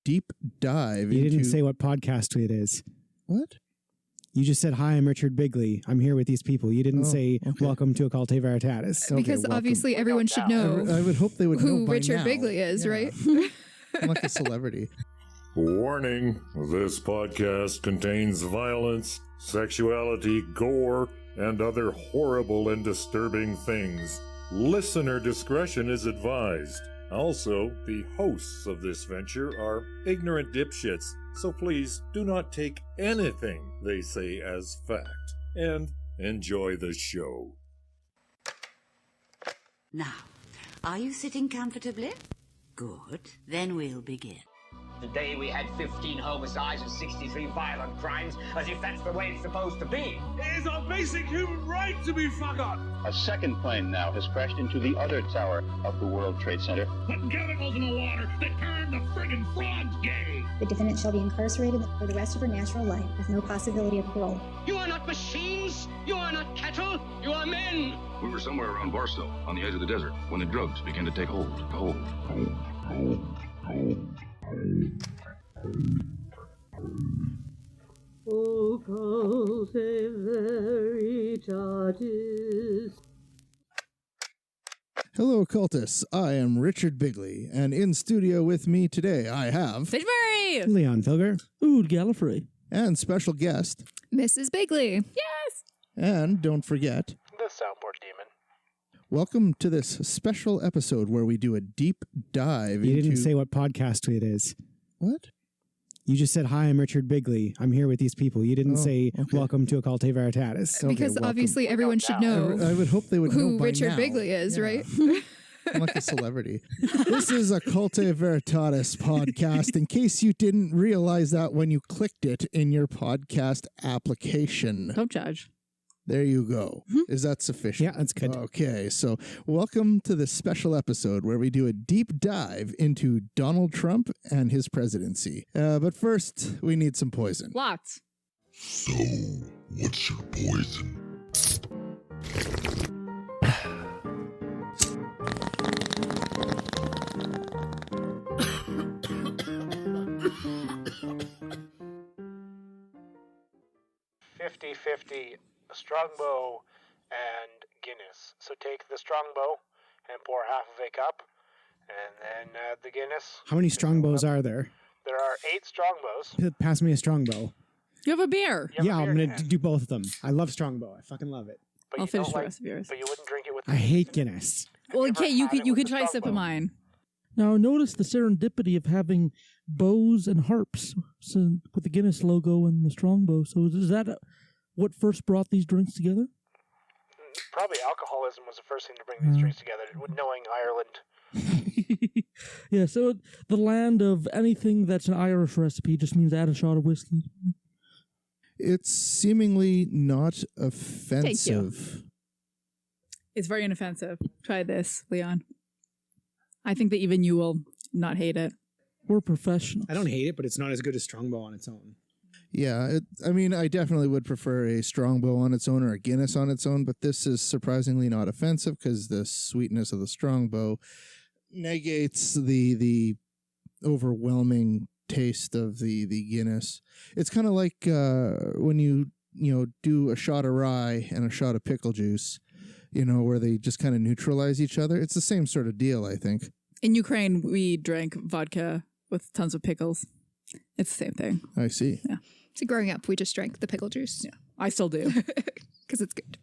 deep dive You into... didn't say what podcast it is. What? You just said, hi, I'm Richard Bigley. I'm here with these people. You didn't say, welcome to Occulte Veritatis. Because obviously everyone should know I would hope they would know who by Richard now. Bigley is, right? I'm like a celebrity. Warning, this podcast contains violence, sexuality, gore, and other horrible and disturbing things. Listener discretion is advised. Also, the hosts of this venture are ignorant dipshits, so please do not take anything they say as fact. And enjoy the show. Now, are you sitting comfortably? Good. Then we'll begin. Today we had 15 homicides and 63 violent crimes, as if that's the way it's supposed to be. It is our basic human right to be fucked up. A second plane now has crashed into the other tower of the World Trade Center. Putting chemicals in the water that turn the friggin' frogs gay. The defendant shall be incarcerated for the rest of her natural life with no possibility of parole. You are not machines. You are not cattle. You are men. We were somewhere around Barstow, on the edge of the desert, when the drugs began to take hold. Hello, occultists. I am Richard Bigley, and in studio with me today I have... Fishbury! Leon Filger. Ood Gallifrey. And special guest... Mrs. Bigley. Yes! And don't forget... the Soundboard Demon. Welcome to this special episode where we do a deep dive You into... didn't say what podcast it is. What? You just said, hi, I'm Richard Bigley. I'm here with these people. You didn't say, welcome to Occulte Veritatis. Because obviously everyone should know I would hope they would know who by Richard now. Bigley is, right? I'm like a celebrity. This is a Occulte Veritatis podcast, in case you didn't realize that when you clicked it in your podcast application. Don't judge. There you go. Is that sufficient? Yeah, that's good. Okay, so welcome to this special episode where we do a deep dive into Donald Trump and his presidency. But first, we need some poison. Lots. So, what's your poison? $50-50 Strongbow and Guinness. So take the Strongbow and pour half of a cup, and then add the Guinness. How many Strongbows are there? There are 8 Strongbows. Pass me a Strongbow. You have a beer. Yeah, I'm going to do both of them. I love Strongbow. I fucking love it. But I'll finish the rest of yours. But you wouldn't drink it with... I hate Guinness. Well, okay, you could try a sip of mine. Now, notice the serendipity of having bows and harps with the Guinness logo and the Strongbow. So is that what first brought these drinks together? Probably alcoholism was the first thing to bring these drinks together, knowing Ireland. Yeah, so the land of anything that's an Irish recipe just means add a shot of whiskey. It's seemingly not offensive. It's very inoffensive. Try this, Leon. I think that even you will not hate it. We're professionals. I don't hate it, but it's not as good as Strongbow on its own. Yeah, I mean, I definitely would prefer a Strongbow on its own or a Guinness on its own, but this is surprisingly not offensive because the sweetness of the Strongbow negates the overwhelming taste of the Guinness. It's kind of like when you do a shot of rye and a shot of pickle juice, where they just kind of neutralize each other. It's the same sort of deal, I think. In Ukraine, we drank vodka with tons of pickles. It's the same thing. I see. Yeah. So growing up, we just drank the pickle juice. Yeah, I still do. Because it's good.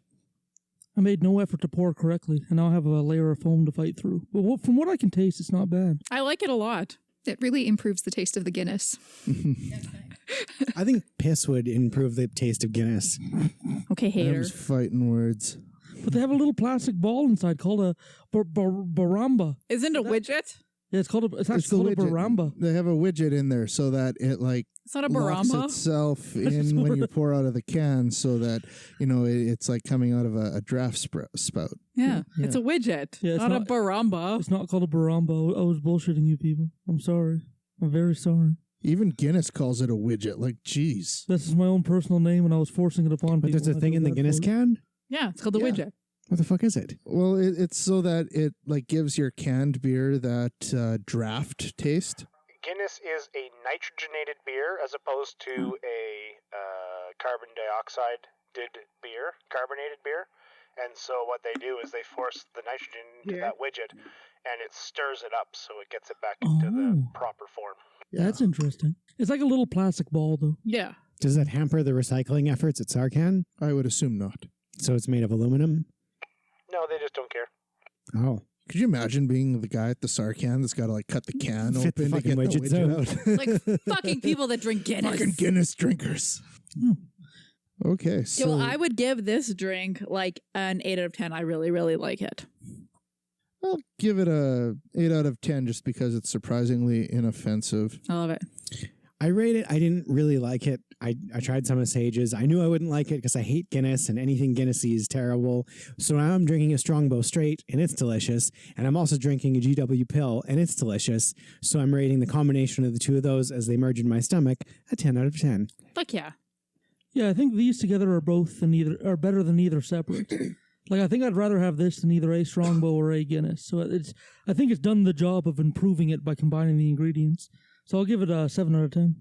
I made no effort to pour correctly, and now I have a layer of foam to fight through. But from what I can taste, it's not bad. I like it a lot. It really improves the taste of the Guinness. I think piss would improve the taste of Guinness. Okay, hater. I was fighting words. But they have a little plastic ball inside called a baramba. Isn't it a widget? Yeah, it's called a baramba. They have a widget in there so that it it's not a locks baramba. itself in when you pour out of the can, so that it's like coming out of a draft spout. Yeah, it's a widget, yeah, not a baramba. It's not called a baramba. I was bullshitting you people. I'm sorry. I'm very sorry. Even Guinness calls it a widget. Like, geez. This is my own personal name, and I was forcing it upon people. But there's a thing in the Guinness can? Yeah, it's called the widget. What the fuck is it? Well, it's so that it gives your canned beer that draft taste. Guinness is a nitrogenated beer as opposed to a carbon dioxide carbonated beer. And so what they do is they force the nitrogen into that widget, and it stirs it up so it gets it back into the proper form. Yeah. That's interesting. It's like a little plastic ball, though. Yeah. Does that hamper the recycling efforts at Sarcan? I would assume not. So it's made of aluminum? No, they just don't care. Oh. Could you imagine being the guy at the Sarcan that's got to like cut the can Fit the open to fucking get the widgets widget out? Like fucking people that drink Guinness. Fucking Guinness drinkers. Okay, so Well, I would give this drink like an 8 out of 10. I really, really like it. I'll give it a 8 out of 10 just because it's surprisingly inoffensive. I love it. I rate it. I didn't really like it. I tried some of Sage's. I knew I wouldn't like it because I hate Guinness and anything Guinnessy is terrible. So now I'm drinking a Strongbow Straight and it's delicious. And I'm also drinking a GW Pill and it's delicious. So I'm rating the combination of the two of those as they merge in my stomach a 10 out of 10. Fuck yeah. Yeah, I think these together are better than either separate. Like, I think I'd rather have this than either a Strongbow or a Guinness. So I think it's done the job of improving it by combining the ingredients. So I'll give it a 7 out of 10.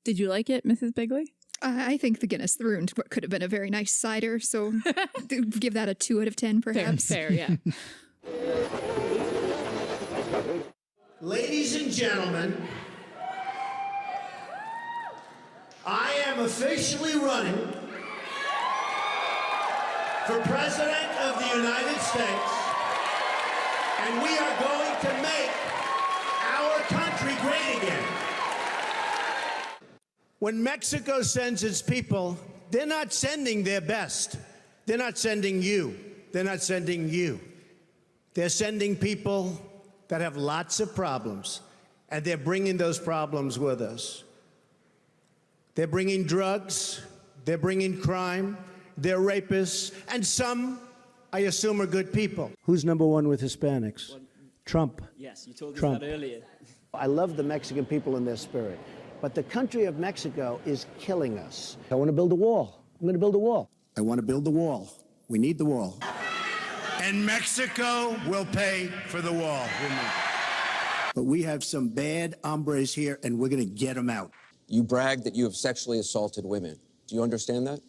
Did you like it, Mrs. Bigley? I think the Guinness ruined what could have been a very nice cider, so give that a 2 out of 10, perhaps. Fair, yeah. Ladies and gentlemen, I am officially running for President of the United States, and we are going to make our country great again. When Mexico sends its people, they're not sending their best. They're not sending you. They're not sending you. They're sending people that have lots of problems, and they're bringing those problems with us. They're bringing drugs, they're bringing crime, they're rapists, and some, I assume, are good people. Who's number one with Hispanics? Trump. Yes, you told us Trump. that earlier. I love the Mexican people and their spirit, but the country of Mexico is killing us. I want to build a wall. I'm going to build a wall. I want to build the wall. We need the wall. And Mexico will pay for the wall. But we have some bad hombres here, and we're going to get them out. You brag that you have sexually assaulted women. Do you understand that?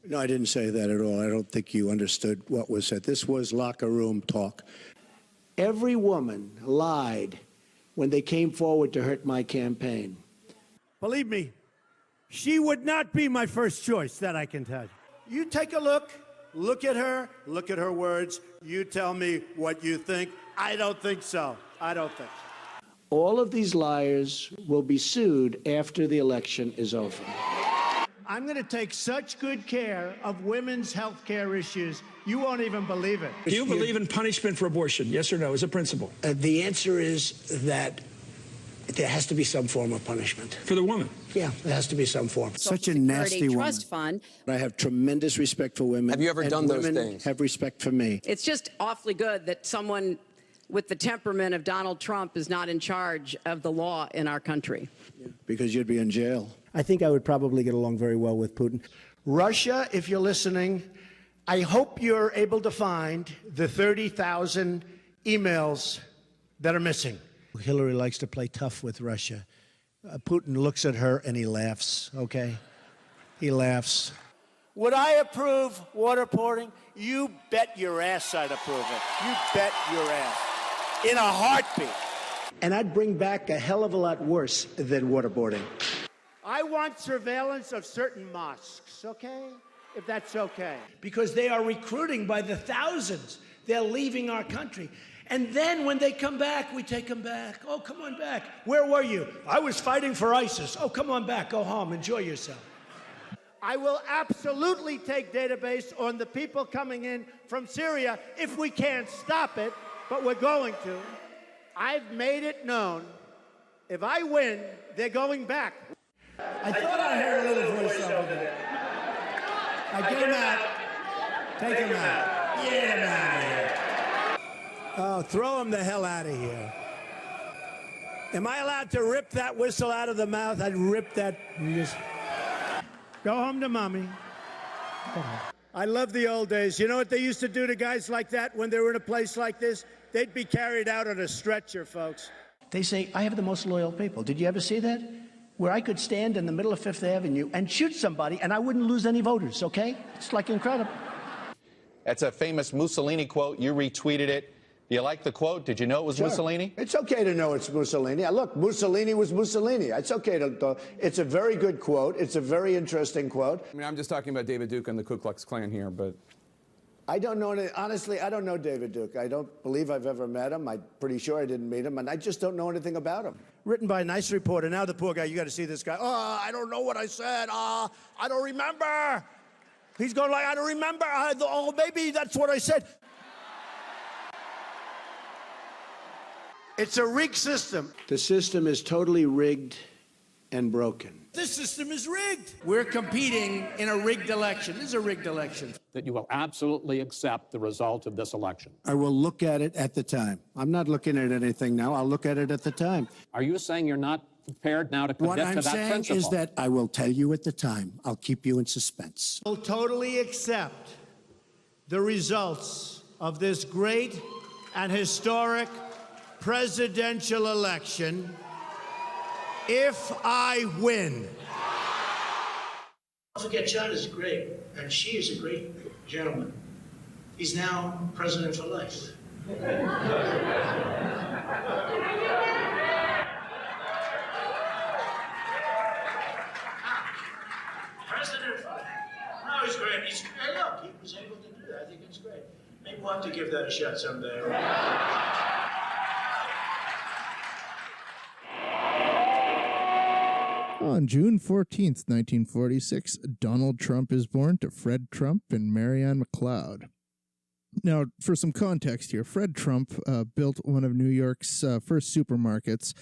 No, I didn't say that at all. I don't think you understood what was said. This was locker room talk. Every woman lied when they came forward to hurt my campaign. Believe me, she would not be my first choice, that I can tell you. You take a look at her words. You tell me what you think. I don't think so. I don't think so. All of these liars will be sued after the election is over. I'm going to take such good care of women's health care issues, you won't even believe it. Do you believe in punishment for abortion, yes or no, as a principle? The answer is that there has to be some form of punishment. For the woman? Yeah, there has to be some form. Such a Social nasty Security woman. Trust Fund. I have tremendous respect for women. Have you ever and done those women things? have respect for me. It's just awfully good that someone with the temperament of Donald Trump is not in charge of the law in our country. Because you'd be in jail. I think I would probably get along very well with Putin. Russia, if you're listening, I hope you're able to find the 30,000 emails that are missing. Hillary likes to play tough with Russia. Putin looks at her and he laughs, okay? He laughs. Would I approve waterboarding? You bet your ass I'd approve it. You bet your ass. In a heartbeat. And I'd bring back a hell of a lot worse than waterboarding. I want surveillance of certain mosques, okay? If that's okay. Because they are recruiting by the thousands. They're leaving our country. And then when they come back, we take them back. Oh, come on back. Where were you? I was fighting for ISIS. Oh, come on back. Go home. Enjoy yourself. I will absolutely take database on the people coming in from Syria if we can't stop it, but we're going to. I've made it known, if I win, they're going back. I thought I heard a little voice over there. Get him out. Take him out. Get him out of here. Oh, throw him the hell out of here. Am I allowed to rip that whistle out of the mouth? I'd rip that. Go home to mommy. I love the old days. You know what they used to do to guys like that when they were in a place like this? They'd be carried out on a stretcher, folks. They say, I have the most loyal people. Did you ever see that? Where I could stand in the middle of Fifth Avenue and shoot somebody and I wouldn't lose any voters, okay? It's like incredible. That's a famous Mussolini quote. You retweeted it. Do you like the quote? Did you know it was Mussolini? It's okay to know it's Mussolini. Look, Mussolini was Mussolini. It's okay to. It's a very good quote. It's a very interesting quote. I mean, I'm just talking about David Duke and the Ku Klux Klan here, but. I don't know. Honestly, I don't know David Duke. I don't believe I've ever met him. I'm pretty sure I didn't meet him, and I just don't know anything about him. Written by a nice reporter. Now the poor guy, you got to see this guy. Oh, I don't know what I said. I don't remember. He's going like, I don't remember. Oh, maybe that's what I said. It's a rigged system. The system is totally rigged and broken. This system is rigged. We're competing in a rigged election. This is a rigged election. That you will absolutely accept the result of this election. I will look at it at the time. I'm not looking at anything now. I'll look at it at the time. Are you saying you're not prepared now to commit what to I'm that saying principle? is that I will tell you at the time. I'll keep you in suspense. I'll totally accept the results of this great and historic presidential election if I win. Don't forget, John is great, and she is a great gentleman. He's now president for life. President for life. No, he's great. Hey, look, he was able to do that. I think it's great. Maybe we'll have to give that a shot someday. On June 14th, 1946, Donald Trump is born to Fred Trump and Marianne McLeod. Now, for some context here, Fred Trump built one of New York's first supermarkets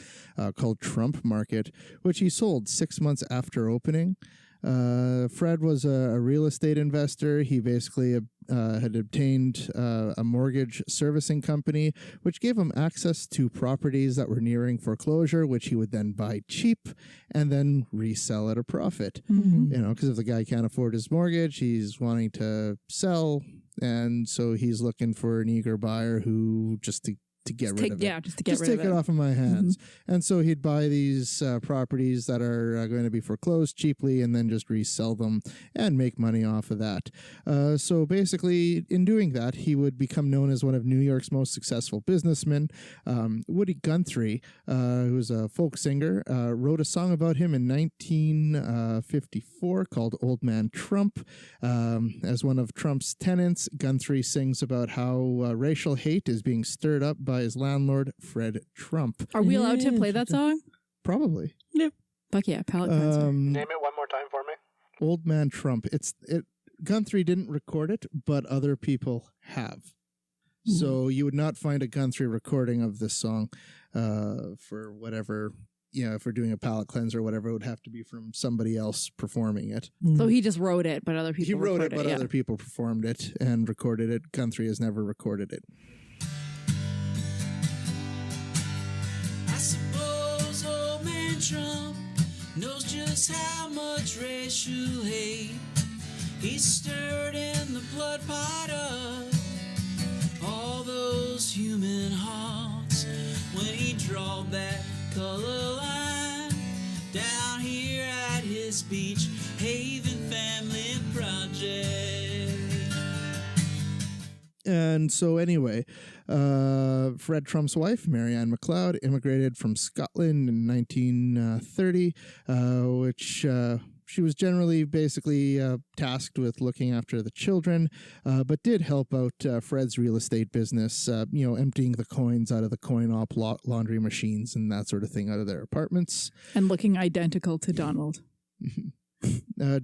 called Trump Market, which he sold 6 months after opening. Fred was a real estate investor. He basically had obtained a mortgage servicing company, which gave him access to properties that were nearing foreclosure, which he would then buy cheap and then resell at a profit. Mm-hmm. You know, because if the guy can't afford his mortgage, he's wanting to sell, and so he's looking for an eager buyer who just to get rid of it. Yeah, just to get rid of it. Just take it off of my hands. Mm-hmm. And so he'd buy these properties that are going to be foreclosed cheaply and then just resell them and make money off of that. So basically, in doing that, he would become known as one of New York's most successful businessmen. Woody Guthrie, who was a folk singer, wrote a song about him in 1954 called Old Man Trump. As one of Trump's tenants, Guthrie sings about how racial hate is being stirred up by his landlord, Fred Trump. Are we allowed to play that song? Probably. Yep. Fuck yeah, Pallet Cleanser. Name it one more time for me. Old Man Trump. Guthrie didn't record it, but other people have. Mm-hmm. So you would not find a Guthrie recording of this song for whatever, if we're doing a Pallet Cleanser or whatever, it would have to be from somebody else performing it. So he just wrote it, but other people recorded it. Other people performed it and recorded it. Guthrie has never recorded it. I suppose old man Trump knows just how much racial hate he stirred in the blood pot of all those human hearts when he drawed that color line down here at his Beach Haven Family Project. And so anyway, Fred Trump's wife, Marianne McLeod, immigrated from Scotland in 1930, which she was generally basically tasked with looking after the children, but did help out Fred's real estate business, emptying the coins out of the coin-op laundry machines and that sort of thing out of their apartments. And looking identical to Donald.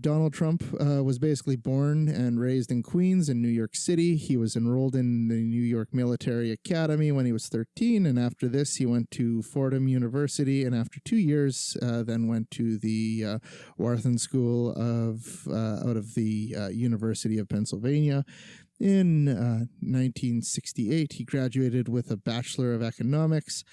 Donald Trump was basically born and raised in Queens in New York City. He was enrolled in the New York Military Academy when he was 13, and after this he went to Fordham University, and after 2 years then went to the Wharton School out of the University of Pennsylvania. In 1968, he graduated with a Bachelor of Economics.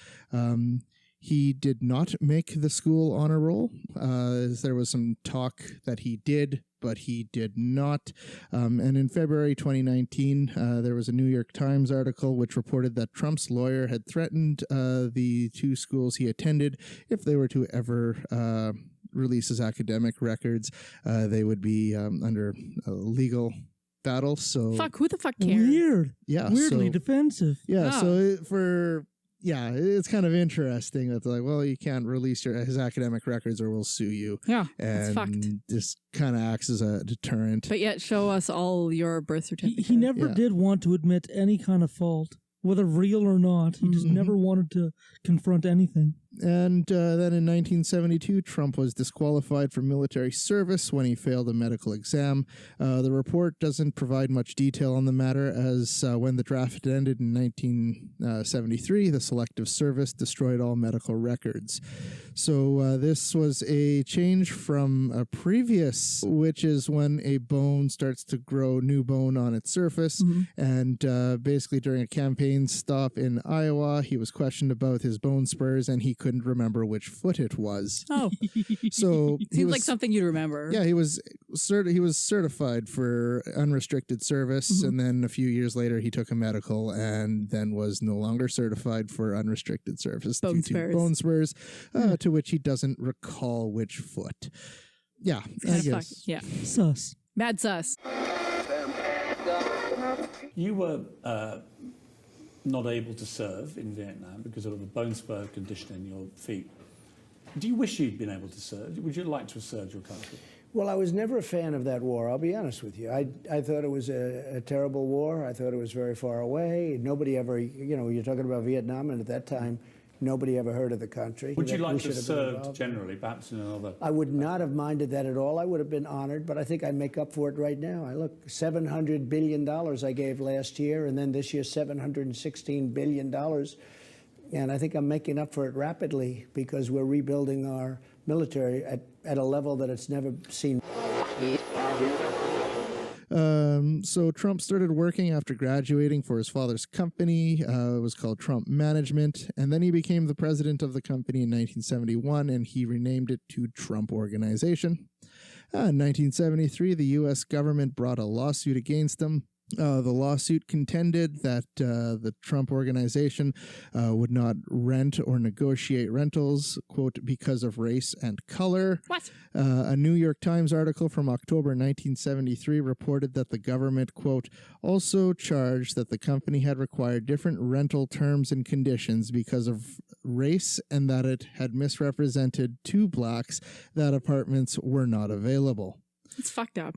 He did not make the school honor roll. There was some talk that he did, but he did not. And in February 2019, there was a New York Times article which reported that Trump's lawyer had threatened the two schools he attended if they were to ever release his academic records, they would be under a legal battle. So who the fuck cares? Weird. Yeah. Weirdly defensive. Yeah. So it's kind of interesting. It's like, well, you can't release his academic records or we'll sue you. Yeah. And it's fucked. this kind of acts as a deterrent. But yet show us all your birth certificate. He never did want to admit any kind of fault, whether real or not. He just never wanted to confront anything. And then in 1972, Trump was disqualified from military service when he failed a medical exam. The report doesn't provide much detail on the matter, as when the draft ended in 1973, the Selective Service destroyed all medical records. So this was a change from a previous, which is when a bone starts to grow new bone on its surface. And basically during a campaign stop in Iowa, he was questioned about his bone spurs and he couldn't remember which foot it was. Oh, so seems like something you'd remember. Yeah, he was certified for unrestricted service, and then a few years later he took a medical, and then was no longer certified for unrestricted service due to bone spurs, to which he doesn't recall which foot. Yeah, I guess. Yeah, sus. Mad sus. You were not able to serve in Vietnam because of a bone spur condition in your feet. Do you wish you'd been able to serve? Would you like to have served your country? Well, I was never a fan of that war, I'll be honest with you. I thought it was a terrible war. I thought it was very far away. Nobody ever, you're talking about Vietnam, and at that time, nobody ever heard of the country. Would you like to have served generally, perhaps in another... I would not have minded that at all. I would have been honored, but I think I make up for it right now. Look, $700 billion I gave last year, and then this year $716 billion. And I think I'm making up for it rapidly because we're rebuilding our military at a level that it's never seen. So Trump started working after graduating for his father's company. It was called Trump Management. And then he became the president of the company in 1971, and he renamed it to Trump Organization. In 1973, the U.S. government brought a lawsuit against him. The lawsuit contended that the Trump Organization would not rent or negotiate rentals, quote, because of race and color. What? A New York Times article from October 1973 reported that the government, quote, also charged that the company had required different rental terms and conditions because of race and that it had misrepresented to blacks that apartments were not available. It's fucked up.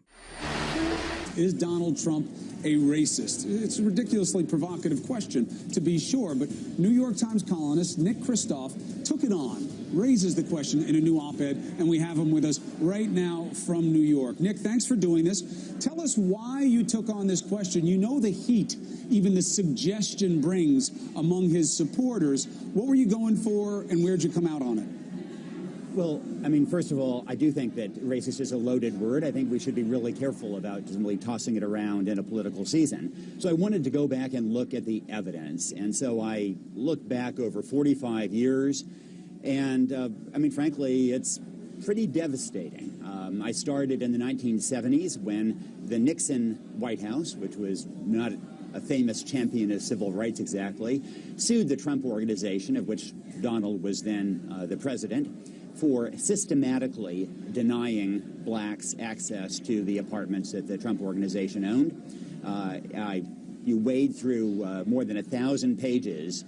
Is Donald Trump a racist? It's a ridiculously provocative question, to be sure, but New York Times columnist Nick Kristof took it on, raises the question in a new op-ed, and we have him with us right now from New York. Nick, thanks for doing this. Tell us why you took on this question. You know the heat even the suggestion brings among his supporters. What were you going for, and where'd you come out on it? Well, I mean, first of all, I do think that racist is a loaded word. I think we should be really careful about simply tossing it around in a political season. So I wanted to go back and look at the evidence. And so I looked back over 45 years. And, I mean, frankly, it's pretty devastating. I started in the 1970s when the Nixon White House, which was not a famous champion of civil rights exactly, sued the Trump Organization, of which Donald was then the president, for systematically denying blacks access to the apartments that the Trump Organization owned. You wade through more than 1,000 pages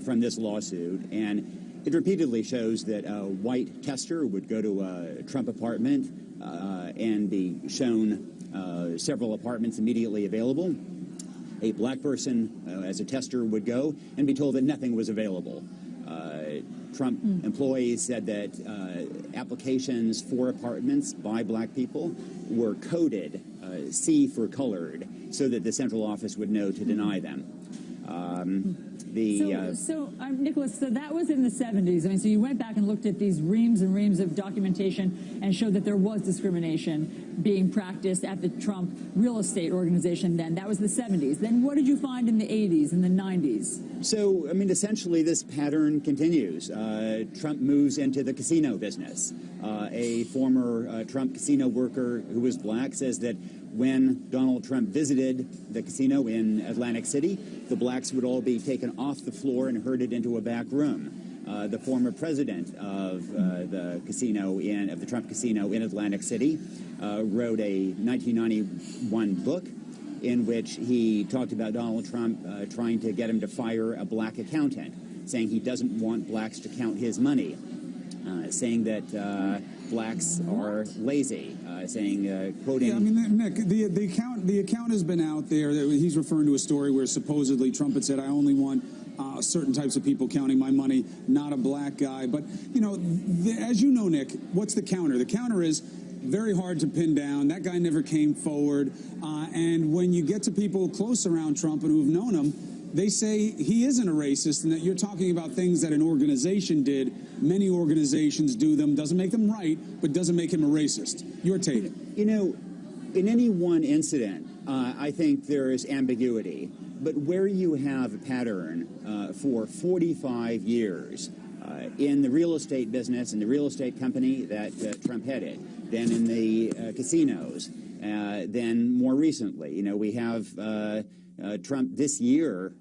from this lawsuit, and it repeatedly shows that a white tester would go to a Trump apartment and be shown several apartments immediately available. A black person, as a tester, would go and be told that nothing was available. Trump employees said that applications for apartments by black people were coded, C for colored, so that the central office would know to deny them. Nicholas, so that was in the 70s. I mean, so you went back and looked at these reams and reams of documentation and showed that there was discrimination being practiced at the Trump real estate organization then. That was the 70s. Then what did you find in the 80s and the 90s? So, I mean, essentially this pattern continues. Trump moves into the casino business. A former Trump casino worker who was black says that when Donald Trump visited the casino in Atlantic City, the blacks would all be taken off the floor and herded into a back room. The former president of the Trump casino in Atlantic City wrote a 1991 book in which he talked about Donald Trump trying to get him to fire a black accountant, saying he doesn't want blacks to count his money, saying that blacks are lazy, quoting... Yeah, I mean, Nick, the account has been out there. He's referring to a story where supposedly Trump had said, I only want certain types of people counting my money, not a black guy. But, you know, as you know, Nick, what's the counter? The counter is very hard to pin down. That guy never came forward. And when you get to people close around Trump and who've known him, they say he isn't a racist and that you're talking about things that an organization did. Many organizations do them. Doesn't make them right, but doesn't make him a racist. Your take. You know, in any one incident, I think there is ambiguity. But where you have a pattern for 45 years in the real estate business, in the real estate company that Trump headed, then in the casinos, then more recently, you know, we have Trump this year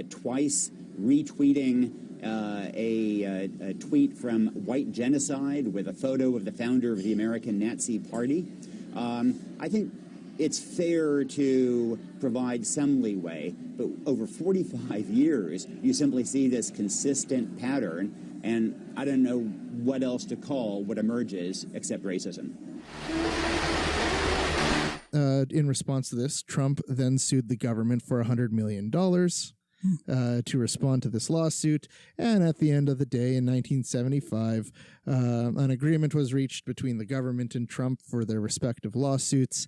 twice retweeting a tweet from white genocide with a photo of the founder of the American Nazi Party. I think it's fair to provide some leeway, but over 45 years, you simply see this consistent pattern, and I don't know what else to call what emerges except racism. In response to this, Trump then sued the government for $100 million to respond to this lawsuit. And at the end of the day, in 1975, an agreement was reached between the government and Trump for their respective lawsuits.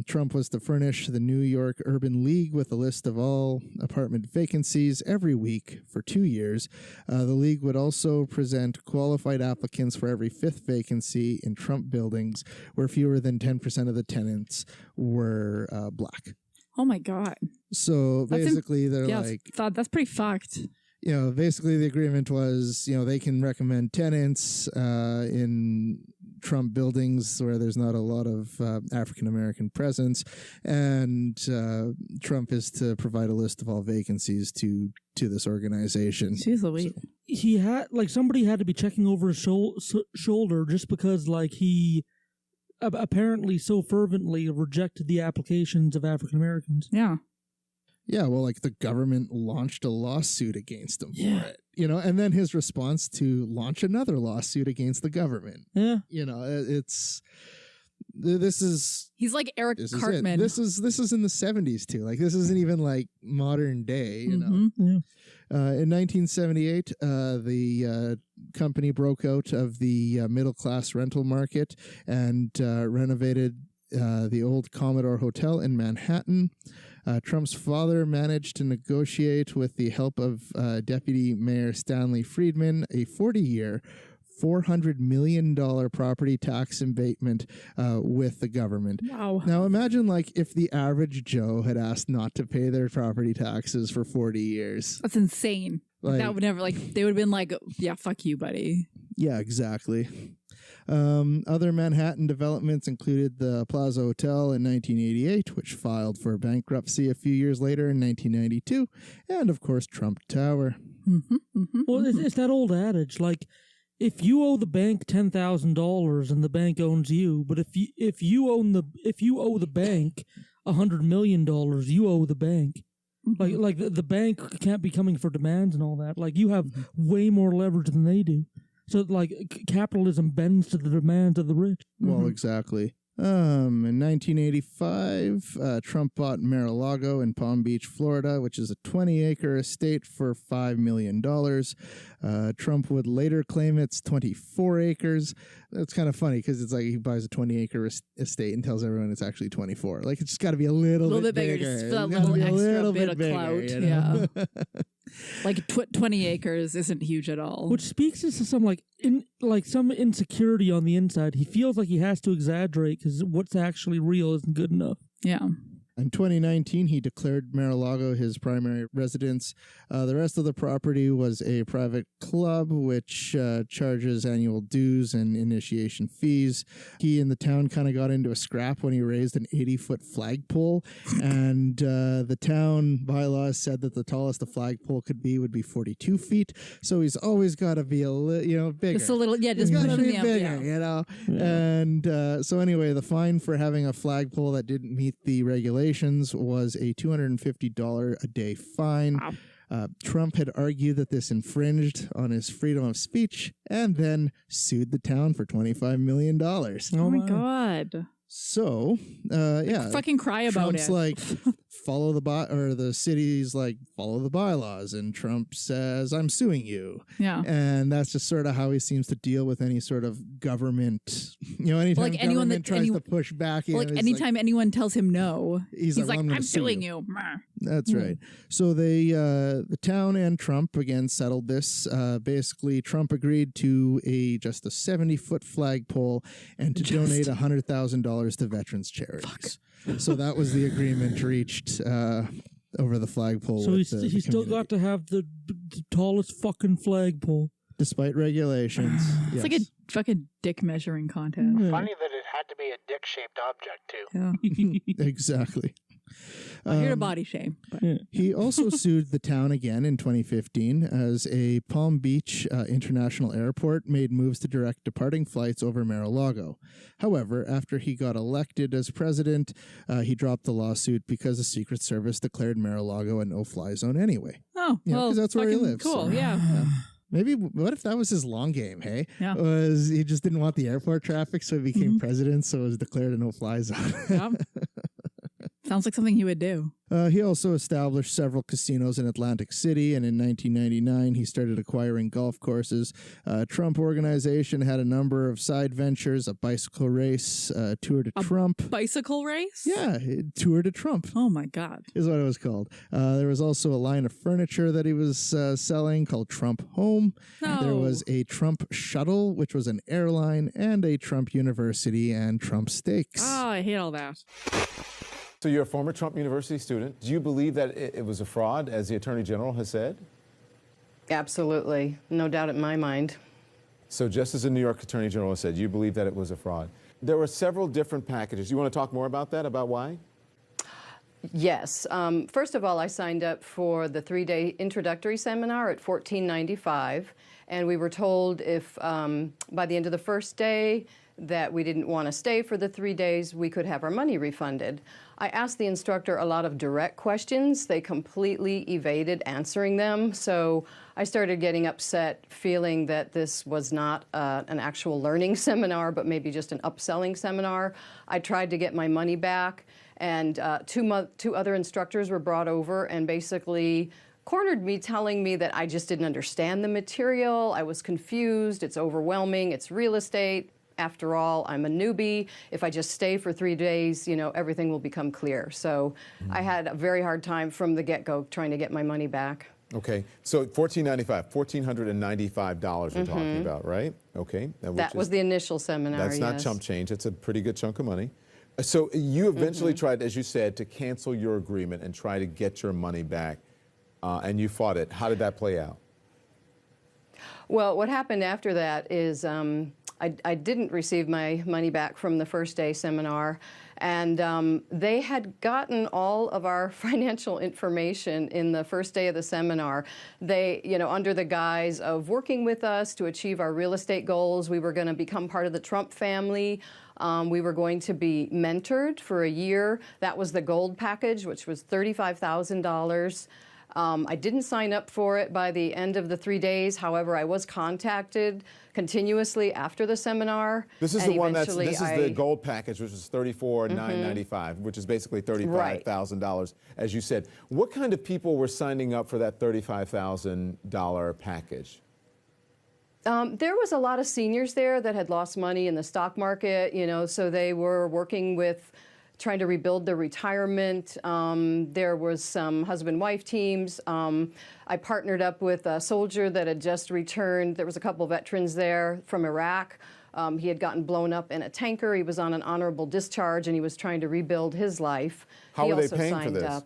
Trump was to furnish the New York Urban League with a list of all apartment vacancies every week for 2 years. The League would also present qualified applicants for every fifth vacancy in Trump buildings where fewer than 10% of the tenants were black. Oh my God. So basically that's pretty fucked. You know, basically the agreement was, you know, they can recommend tenants in Trump buildings where there's not a lot of African-American presence, and Trump is to provide a list of all vacancies to this organization. Jeez Louise. So, he had, somebody had to be checking over his shoulder just because, he apparently so fervently rejected the applications of African Americans. Yeah. Yeah, well, the government launched a lawsuit against him for it, you know, and then his response to launch another lawsuit against the government. Yeah. You know, he's like Eric Cartman. This is in the 70s too. This isn't even modern day, you know. Yeah. In 1978, the company broke out of the middle-class rental market and renovated the old Commodore Hotel in Manhattan. Trump's father managed to negotiate with the help of Deputy Mayor Stanley Friedman a 40-year, $400 million property tax abatement with the government. Wow. Now imagine if the average Joe had asked not to pay their property taxes for 40 years. That's insane. That would never they would have been like, yeah, fuck you, buddy. Yeah, exactly. Other Manhattan developments included the Plaza Hotel in 1988, which filed for bankruptcy a few years later in 1992, and of course Trump Tower. Well, it's that old adage, if you owe the bank $10,000 and the bank owns you, but if you owe the bank $100 million, you owe the bank. The bank can't be coming for demands and all that. You have way more leverage than they do. So capitalism bends to the demands of the rich. Well, exactly. In 1985, Trump bought Mar-a-Lago in Palm Beach, Florida, which is a 20-acre estate for $5 million. Trump would later claim it's 24 acres. That's kind of funny because it's he buys a 20-acre estate and tells everyone it's actually 24. It's just got to be a little bit bigger. Just for that little extra bit of clout. You know? Yeah. Like 20 acres isn't huge at all. Which speaks to some some insecurity on the inside. He feels like he has to exaggerate because what's actually real isn't good enough. Yeah. In 2019, he declared Mar-a-Lago his primary residence. The rest of the property was a private club, which charges annual dues and initiation fees. He and the town kind of got into a scrap when he raised an 80-foot flagpole, and the town bylaws said that the tallest the flagpole could be would be 42 feet. So he's always got to be bigger. Just a little, yeah, just He's got to pushing be the bigger, envelope. And so anyway, the fine for having a flagpole that didn't meet the regulations was a $250 a day fine. Wow. Trump had argued that this infringed on his freedom of speech and then sued the town for $25 million. Oh my God. So, yeah. Fucking cry about Trump's it. like, follow the city's like, follow the bylaws. And Trump says, I'm suing you. Yeah. And that's just sort of how he seems to deal with any sort of government, anytime like anyone government that tries to push back. Anytime anyone tells him no, he's like, "Well, I'm suing you. That's right. So the town and Trump again settled this. Basically, Trump agreed to just a 70-foot flagpole and to donate $100,000 to veterans charities. So that was the agreement reached over the flagpole. So he still got to have the tallest fucking flagpole. Despite regulations. It's like a fucking dick measuring contest. Funny that it had to be a dick-shaped object, too. Yeah. Exactly. Here to body shame. But. He also sued the town again in 2015 as a Palm Beach International Airport made moves to direct departing flights over Mar-a-Lago. However, after he got elected as president, he dropped the lawsuit because the Secret Service declared Mar-a-Lago a no-fly zone anyway. Oh, well, because that's where he lives. Cool, so. yeah. Maybe, what if that was his long game, hey? Yeah. Was he just didn't want the airport traffic, so he became president, so it was declared a no-fly zone. Yeah. Sounds like something he would do. He also established several casinos in Atlantic City, and in 1999, he started acquiring golf courses. Trump Organization had a number of side ventures, a bicycle race, Tour de Trump. Bicycle race? Yeah, Tour de Trump. Oh, my God. Is what it was called. There was also a line of furniture that he was selling called Trump Home. No. There was a Trump Shuttle, which was an airline, and a Trump University and Trump Steaks. Oh, I hate all that. So you're a former Trump University student. Do you believe that it was a fraud, as the Attorney General has said? Absolutely. No doubt in my mind. So just as the New York Attorney General has said, you believe that it was a fraud. There were several different packages. You want to talk more about that, about why? Yes. First of all, I signed up for the 3-day introductory seminar at $14.95, and we were told if by the end of the first day that we didn't want to stay for the 3 days, we could have our money refunded. I asked the instructor a lot of direct questions. They completely evaded answering them, so I started getting upset, feeling that this was not an actual learning seminar, but maybe just an upselling seminar. I tried to get my money back, and two other instructors were brought over and basically cornered me, telling me that I just didn't understand the material. I was confused. It's overwhelming. It's real estate. After all, I'm a newbie. If I just stay for 3 days, everything will become clear. So I had a very hard time from the get-go trying to get my money back. Okay, so $1,495 we're talking about, right? Okay. That was the initial seminar, That's not chump change. It's a pretty good chunk of money. So you eventually tried, as you said, to cancel your agreement and try to get your money back, and you fought it. How did that play out? Well, what happened after that is I didn't receive my money back from the first day seminar, and they had gotten all of our financial information in the first day of the seminar. They, under the guise of working with us to achieve our real estate goals, we were going to become part of the Trump family. We were going to be mentored for a year. That was the gold package, which was $35,000. I didn't sign up for it by the end of the 3 days. However, I was contacted continuously after the seminar. This is the one this is the gold package, which is $34,995, which is basically $35,000, as you said. What kind of people were signing up for that $35,000 package? There was a lot of seniors there that had lost money in the stock market, so they were working with trying to rebuild their retirement. There was some husband-wife teams. I partnered up with a soldier that had just returned. There was a couple veterans there from Iraq. He had gotten blown up in a tanker. He was on an honorable discharge, and he was trying to rebuild his life. How were they paying for this?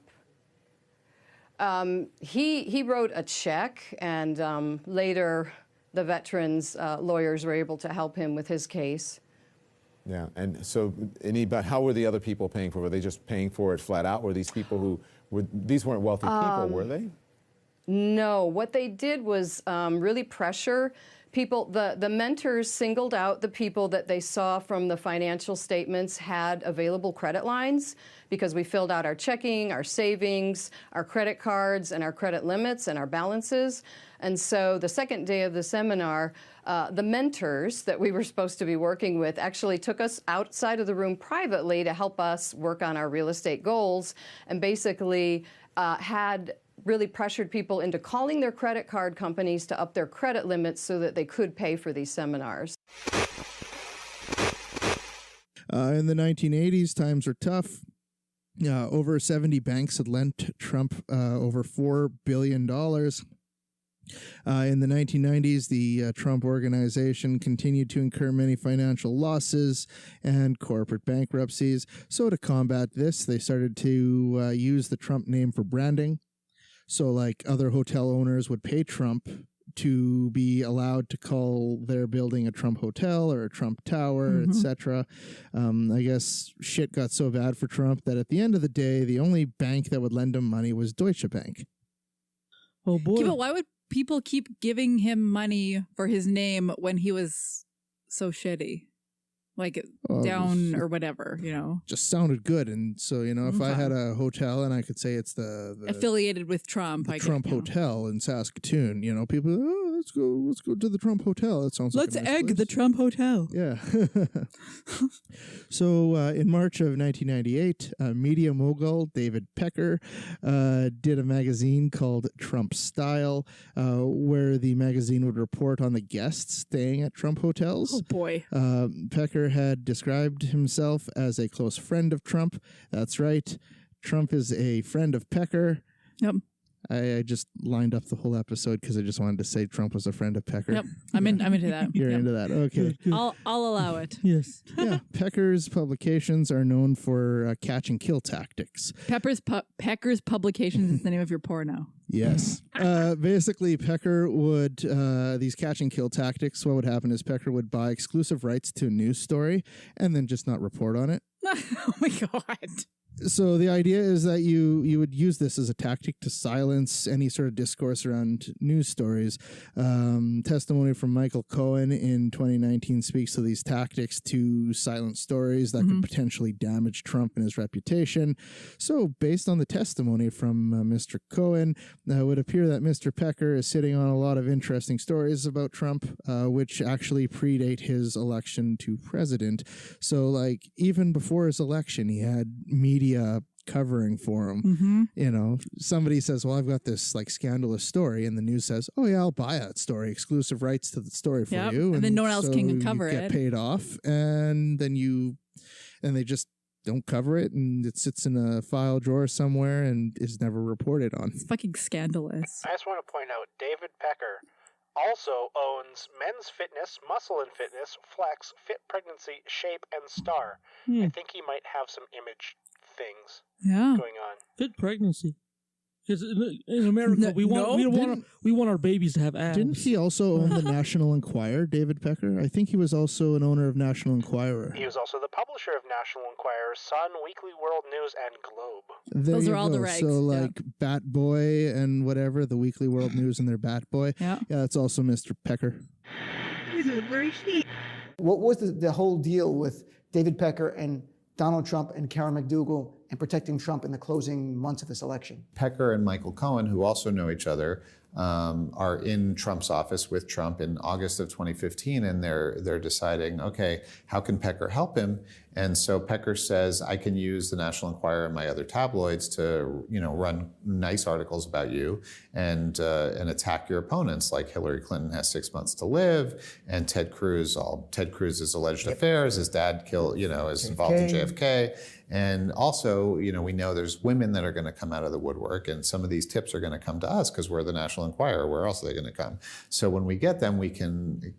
He wrote a check, and later the veterans' lawyers were able to help him with his case. Yeah, and so how were the other people paying for it? Were they just paying for it flat out? Were these people these weren't wealthy people, were they? No, what they did was really pressure people. The mentors singled out the people that they saw from the financial statements had available credit lines, because we filled out our checking, our savings, our credit cards, and our credit limits and our balances. And so the second day of the seminar, the mentors that we were supposed to be working with actually took us outside of the room privately to help us work on our real estate goals, and basically had really pressured people into calling their credit card companies to up their credit limits so that they could pay for these seminars. In the 1980s, times were tough. Over 70 banks had lent Trump over $4 billion. In the 1990s, the Trump organization continued to incur many financial losses and corporate bankruptcies. So to combat this, they started to use the Trump name for branding. So like other hotel owners would pay Trump to be allowed to call their building a Trump hotel or a Trump tower, etc. I guess shit got so bad for Trump that at the end of the day, the only bank that would lend him money was Deutsche Bank. Oh boy. But why would people keep giving him money for his name when he was so shitty? Like down or whatever, you know? Just sounded good. And so, you know, if I had a hotel and I could say it's the affiliated with Trump, the Trump Hotel in Saskatoon, you know, people, let's go to the Trump Hotel. That sounds like a nice place. the Trump Hotel. Yeah. So in March of 1998, media mogul David Pecker did a magazine called Trump Style, where the magazine would report on the guests staying at Trump hotels. Oh, boy. Pecker had described himself as a close friend of Trump. That's right. Trump is a friend of Pecker. Yep. I just lined up the whole episode because I just wanted to say Trump was a friend of Pecker. Yep, I'm into that. You're into that, okay. I'll allow it. Yes. Yeah, Pecker's publications are known for catch and kill tactics. Pecker's Publications is the name of your porno. Yes. Basically, Pecker would, these catch and kill tactics, what would happen is Pecker would buy exclusive rights to a news story and then just not report on it. Oh my God. So the idea is that you would use this as a tactic to silence any sort of discourse around news stories. Testimony from Michael Cohen in 2019 speaks to these tactics to silence stories that could potentially damage Trump and his reputation. So based on the testimony from Mr. Cohen, it would appear that Mr. Pecker is sitting on a lot of interesting stories about Trump, which actually predate his election to president. So like even before his election, he had media covering for him. You know, somebody says, well, I've got this like scandalous story, and the news says, oh yeah, I'll buy that story, exclusive rights to the story for you, and then no one else can cover it. Get paid off, and then they just don't cover it, and it sits in a file drawer somewhere and is never reported on. It's fucking scandalous. I just want to point out David Pecker also owns Men's Fitness, Muscle and Fitness, Flex, Fit Pregnancy, Shape, and Star. I think he might have some image things going on. Fit pregnancy. Because in America, we want our babies to have abs. Didn't he also own the National Enquirer, David Pecker? I think he was also an owner of National Enquirer. He was also the publisher of National Enquirer, Sun, Weekly World News, and Globe. Those are all the regs. So like Bat Boy and whatever, the Weekly World News and their Bat Boy. Yeah, that's also Mr. Pecker. What was the whole deal with David Pecker and Donald Trump and Karen McDougal and protecting Trump in the closing months of this election? Pecker and Michael Cohen, who also know each other, are in Trump's office with Trump in August of 2015, and they're deciding, okay, how can Pecker help him? And so Pecker says, I can use the National Enquirer and my other tabloids to, run nice articles about you and attack your opponents, like Hillary Clinton has 6 months to live, and Ted Cruz's alleged affairs, his dad is involved in JFK. And also, we know there's women that are going to come out of the woodwork, and some of these tips are going to come to us because we're the National Enquirer. Where else are they going to come? So when we get them, we can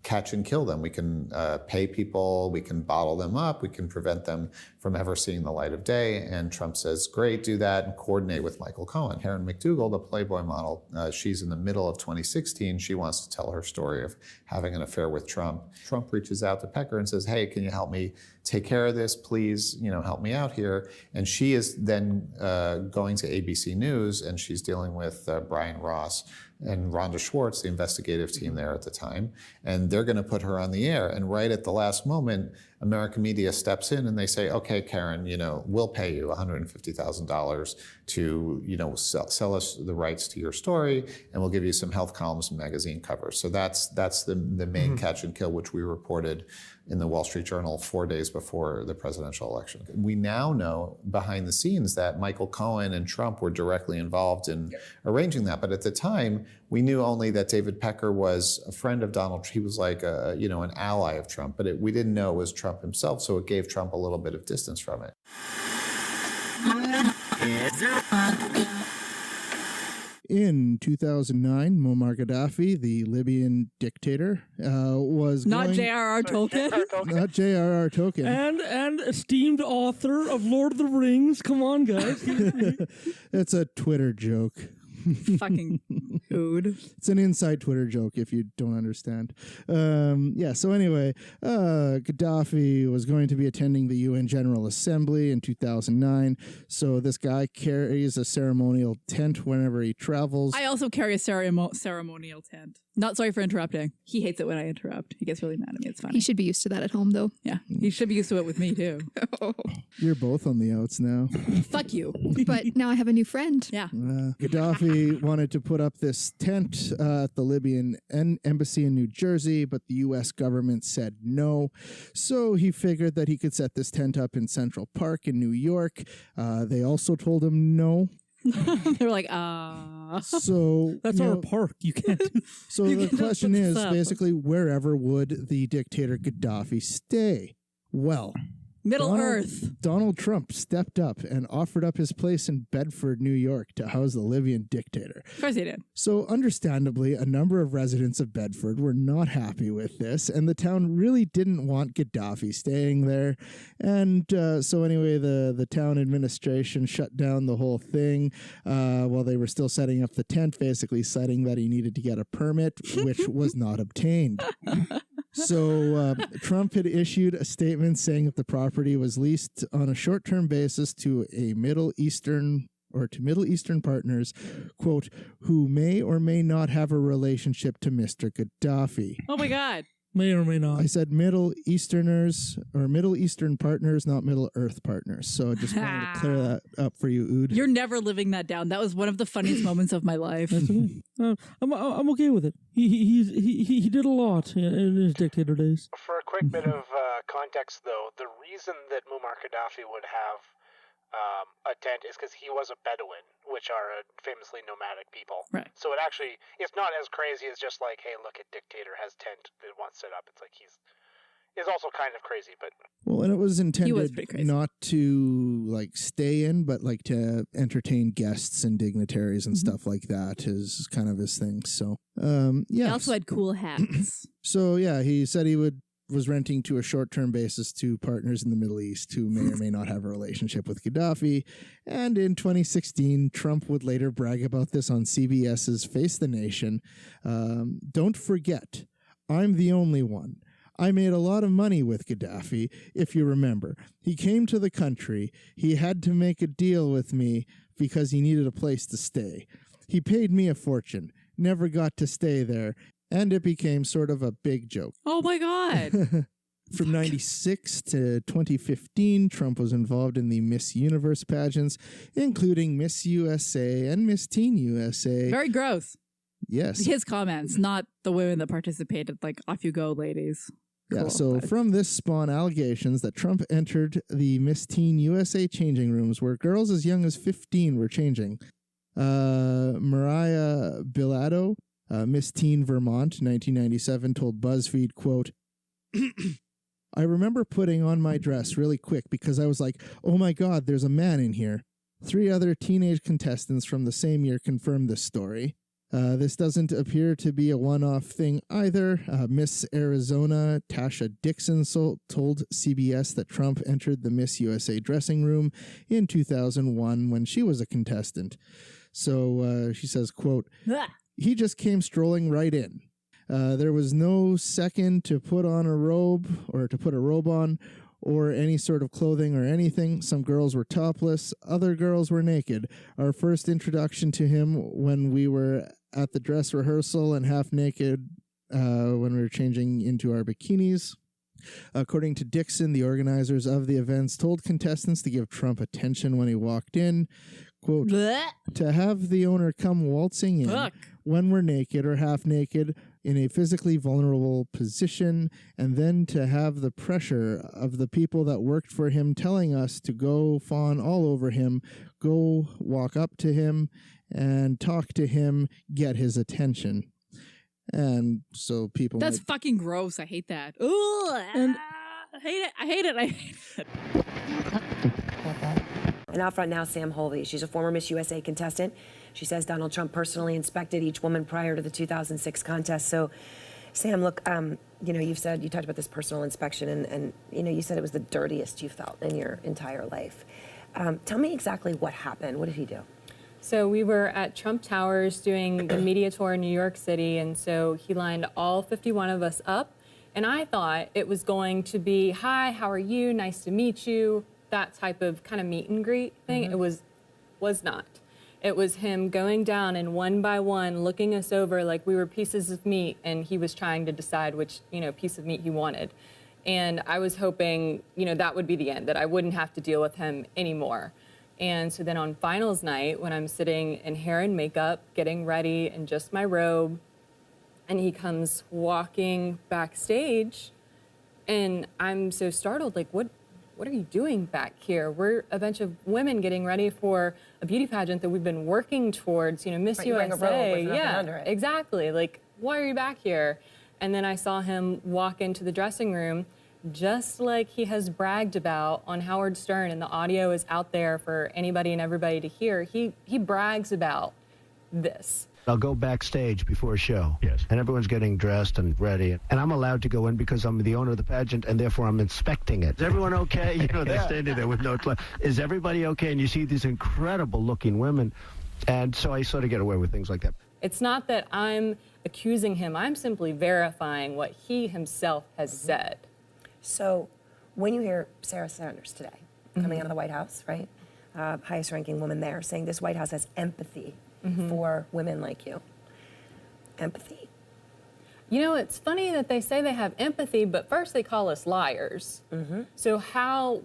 catch and kill them. We can pay people. We can bottle them up. We can prevent them from ever seeing the light of day. And Trump says, great, do that and coordinate with Michael Cohen. Karen McDougal, the Playboy model, she's in the middle of 2016. She wants to tell her story of having an affair with Trump. Trump reaches out to Pecker and says, hey, can you help me take care of this? Please, help me out here. And she is then going to ABC News, and she's dealing with Brian Ross and Rhonda Schwartz, the investigative team there at the time. And they're going to put her on the air. And right at the last moment, American media steps in and they say, okay, Karen, we'll pay you $150,000 to, sell us the rights to your story, and we'll give you some health columns and magazine covers. So that's the main catch and kill, which we reported in the Wall Street Journal 4 days before the presidential election. We now know behind the scenes that Michael Cohen and Trump were directly involved in arranging that. But at the time, we knew only that David Pecker was a friend of Donald. He was like an ally of Trump, but we didn't know it was Trump himself. So it gave Trump a little bit of distance from it. In 2009, Muammar Gaddafi, the Libyan dictator, was not J.R.R. Tolkien. Not J.R.R. Tolkien. And esteemed author of Lord of the Rings. Come on, guys. It's a Twitter joke. Fucking dude. It's an inside Twitter joke if you don't understand. So anyway, Gaddafi was going to be attending the UN General Assembly in 2009. So this guy carries a ceremonial tent whenever he travels. I also carry a ceremonial tent. Not sorry for interrupting. He hates it when I interrupt. He gets really mad at me. It's funny. He should be used to that at home, though. Yeah, he should be used to it with me, too. You're both on the outs now. Fuck you. But now I have a new friend. Yeah. Gaddafi wanted to put up this tent at the Libyan embassy in New Jersey, but the U.S. government said no. So he figured that he could set this tent up in Central Park in New York. They also told him no. They were like, So that's our park. You can't. So the question is basically, wherever would the dictator Gaddafi stay? Well, Middle Earth. Donald Trump stepped up and offered up his place in Bedford, New York to house the Libyan dictator. Of course he did. So understandably, a number of residents of Bedford were not happy with this, and the town really didn't want Gaddafi staying there. And so anyway, the town administration shut down the whole thing while they were still setting up the tent, basically citing that he needed to get a permit, which was not obtained. So Trump had issued a statement saying that the property was leased on a short-term basis to Middle Eastern partners, quote, who may or may not have a relationship to Mr. Gaddafi. Oh my God. May or may not. I said Middle Easterners or Middle Eastern partners, not Middle Earth partners. So I just wanted to clear that up for you, Ood. You're never living that down. That was one of the funniest moments of my life. I'm okay with it. He did a lot in his dictator days. For a quick bit of context, though, the reason that Muammar Gaddafi would have a tent is because he was a Bedouin, which are famously nomadic people. Right. So it's not as crazy as just like, hey, look, a dictator has tent that wants set up. It's like he's also kind of crazy, but well, and it was intended pretty not to like stay in, but like to entertain guests and dignitaries and stuff like that is kind of his thing. So He also had cool hats. So yeah, he said he was renting to a short-term basis to partners in the Middle East who may or may not have a relationship with Gaddafi. And in 2016, Trump would later brag about this on CBS's Face the Nation. Don't forget, I'm the only one. I made a lot of money with Gaddafi, if you remember. He came to the country. He had to make a deal with me because he needed a place to stay. He paid me a fortune, never got to stay there, and it became sort of a big joke. Oh my God. From 96 to 2015, Trump was involved in the Miss Universe pageants, including Miss USA and Miss Teen USA. Very gross. Yes. His comments, not the women that participated, like, off you go, ladies. Yeah, so from this spawn allegations that Trump entered the Miss Teen USA changing rooms where girls as young as 15 were changing. Mariah Bilato, Miss Teen Vermont, 1997, told BuzzFeed, quote, I remember putting on my dress really quick because I was like, oh my God, there's a man in here. 3 other teenage contestants from the same year confirmed this story. This doesn't appear to be a one-off thing either. Miss Arizona Tasha Dixon told CBS that Trump entered the Miss USA dressing room in 2001 when she was a contestant. So she says, quote, he just came strolling right in. There was no second to put on a robe or to put a robe on or any sort of clothing or anything. Some girls were topless. Other girls were naked. Our first introduction to him when we were at the dress rehearsal and half naked when we were changing into our bikinis. According to Dixon, the organizers of the events told contestants to give Trump attention when he walked in. Quote, to have the owner come waltzing in when we're naked or half naked in a physically vulnerable position, and then to have the pressure of the people that worked for him telling us to go fawn all over him, go walk up to him and talk to him, get his attention. And so people... That's fucking gross. I hate that. Ooh, and I hate it. And out front now, Sam Holvey. She's a former Miss USA contestant. She says Donald Trump personally inspected each woman prior to the 2006 contest. So, Sam, look, you talked about this personal inspection, and you said it was the dirtiest you felt in your entire life. Tell me exactly what happened. What did he do? So we were at Trump Towers doing the media tour in New York City, and so he lined all 51 of us up, and I thought it was going to be, hi, how are you? Nice to meet you. That type of kind of meet and greet thing. It was not. It was him going down and one by one looking us over like we were pieces of meat, and he was trying to decide which piece of meat he wanted. And I was hoping that would be the end, that I wouldn't have to deal with him anymore. And so then on finals night, when I'm sitting in hair and makeup, getting ready in just my robe, and he comes walking backstage, and I'm so startled, like, what are you doing back here? We're a bunch of women getting ready for a beauty pageant that we've been working towards, Miss USA. Wearing a robe with nothing under it. Exactly. Like, why are you back here? And then I saw him walk into the dressing room, just like he has bragged about on Howard Stern, and the audio is out there for anybody and everybody to hear. He brags about this. I'll go backstage before a show. Yes. And everyone's getting dressed and ready. And I'm allowed to go in because I'm the owner of the pageant, and therefore I'm inspecting it. Is everyone okay? They're standing there with no clothes. Is everybody okay? And you see these incredible-looking women. And so I sort of get away with things like that. It's not that I'm accusing him. I'm simply verifying what he himself has said. So when you hear Sarah Sanders today coming out of the White House, right, highest-ranking woman there, saying this White House has empathy for women like you. Empathy? It's funny that they say they have empathy, but first they call us liars. So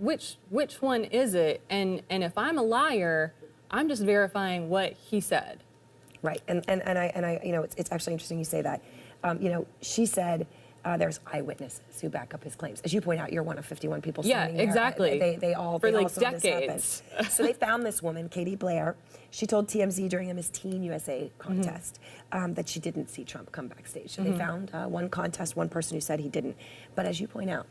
which one is it? And if I'm a liar, I'm just verifying what he said. Right, and I it's actually interesting you say that. She said there's eyewitnesses who back up his claims. As you point out, you're one of 51 people standing there. Exactly. They all for they like all saw decades. This happen. So they found this woman, Katie Blair. She told TMZ during a Miss Teen USA contest that she didn't see Trump come backstage. So they found one person who said he didn't. But as you point out,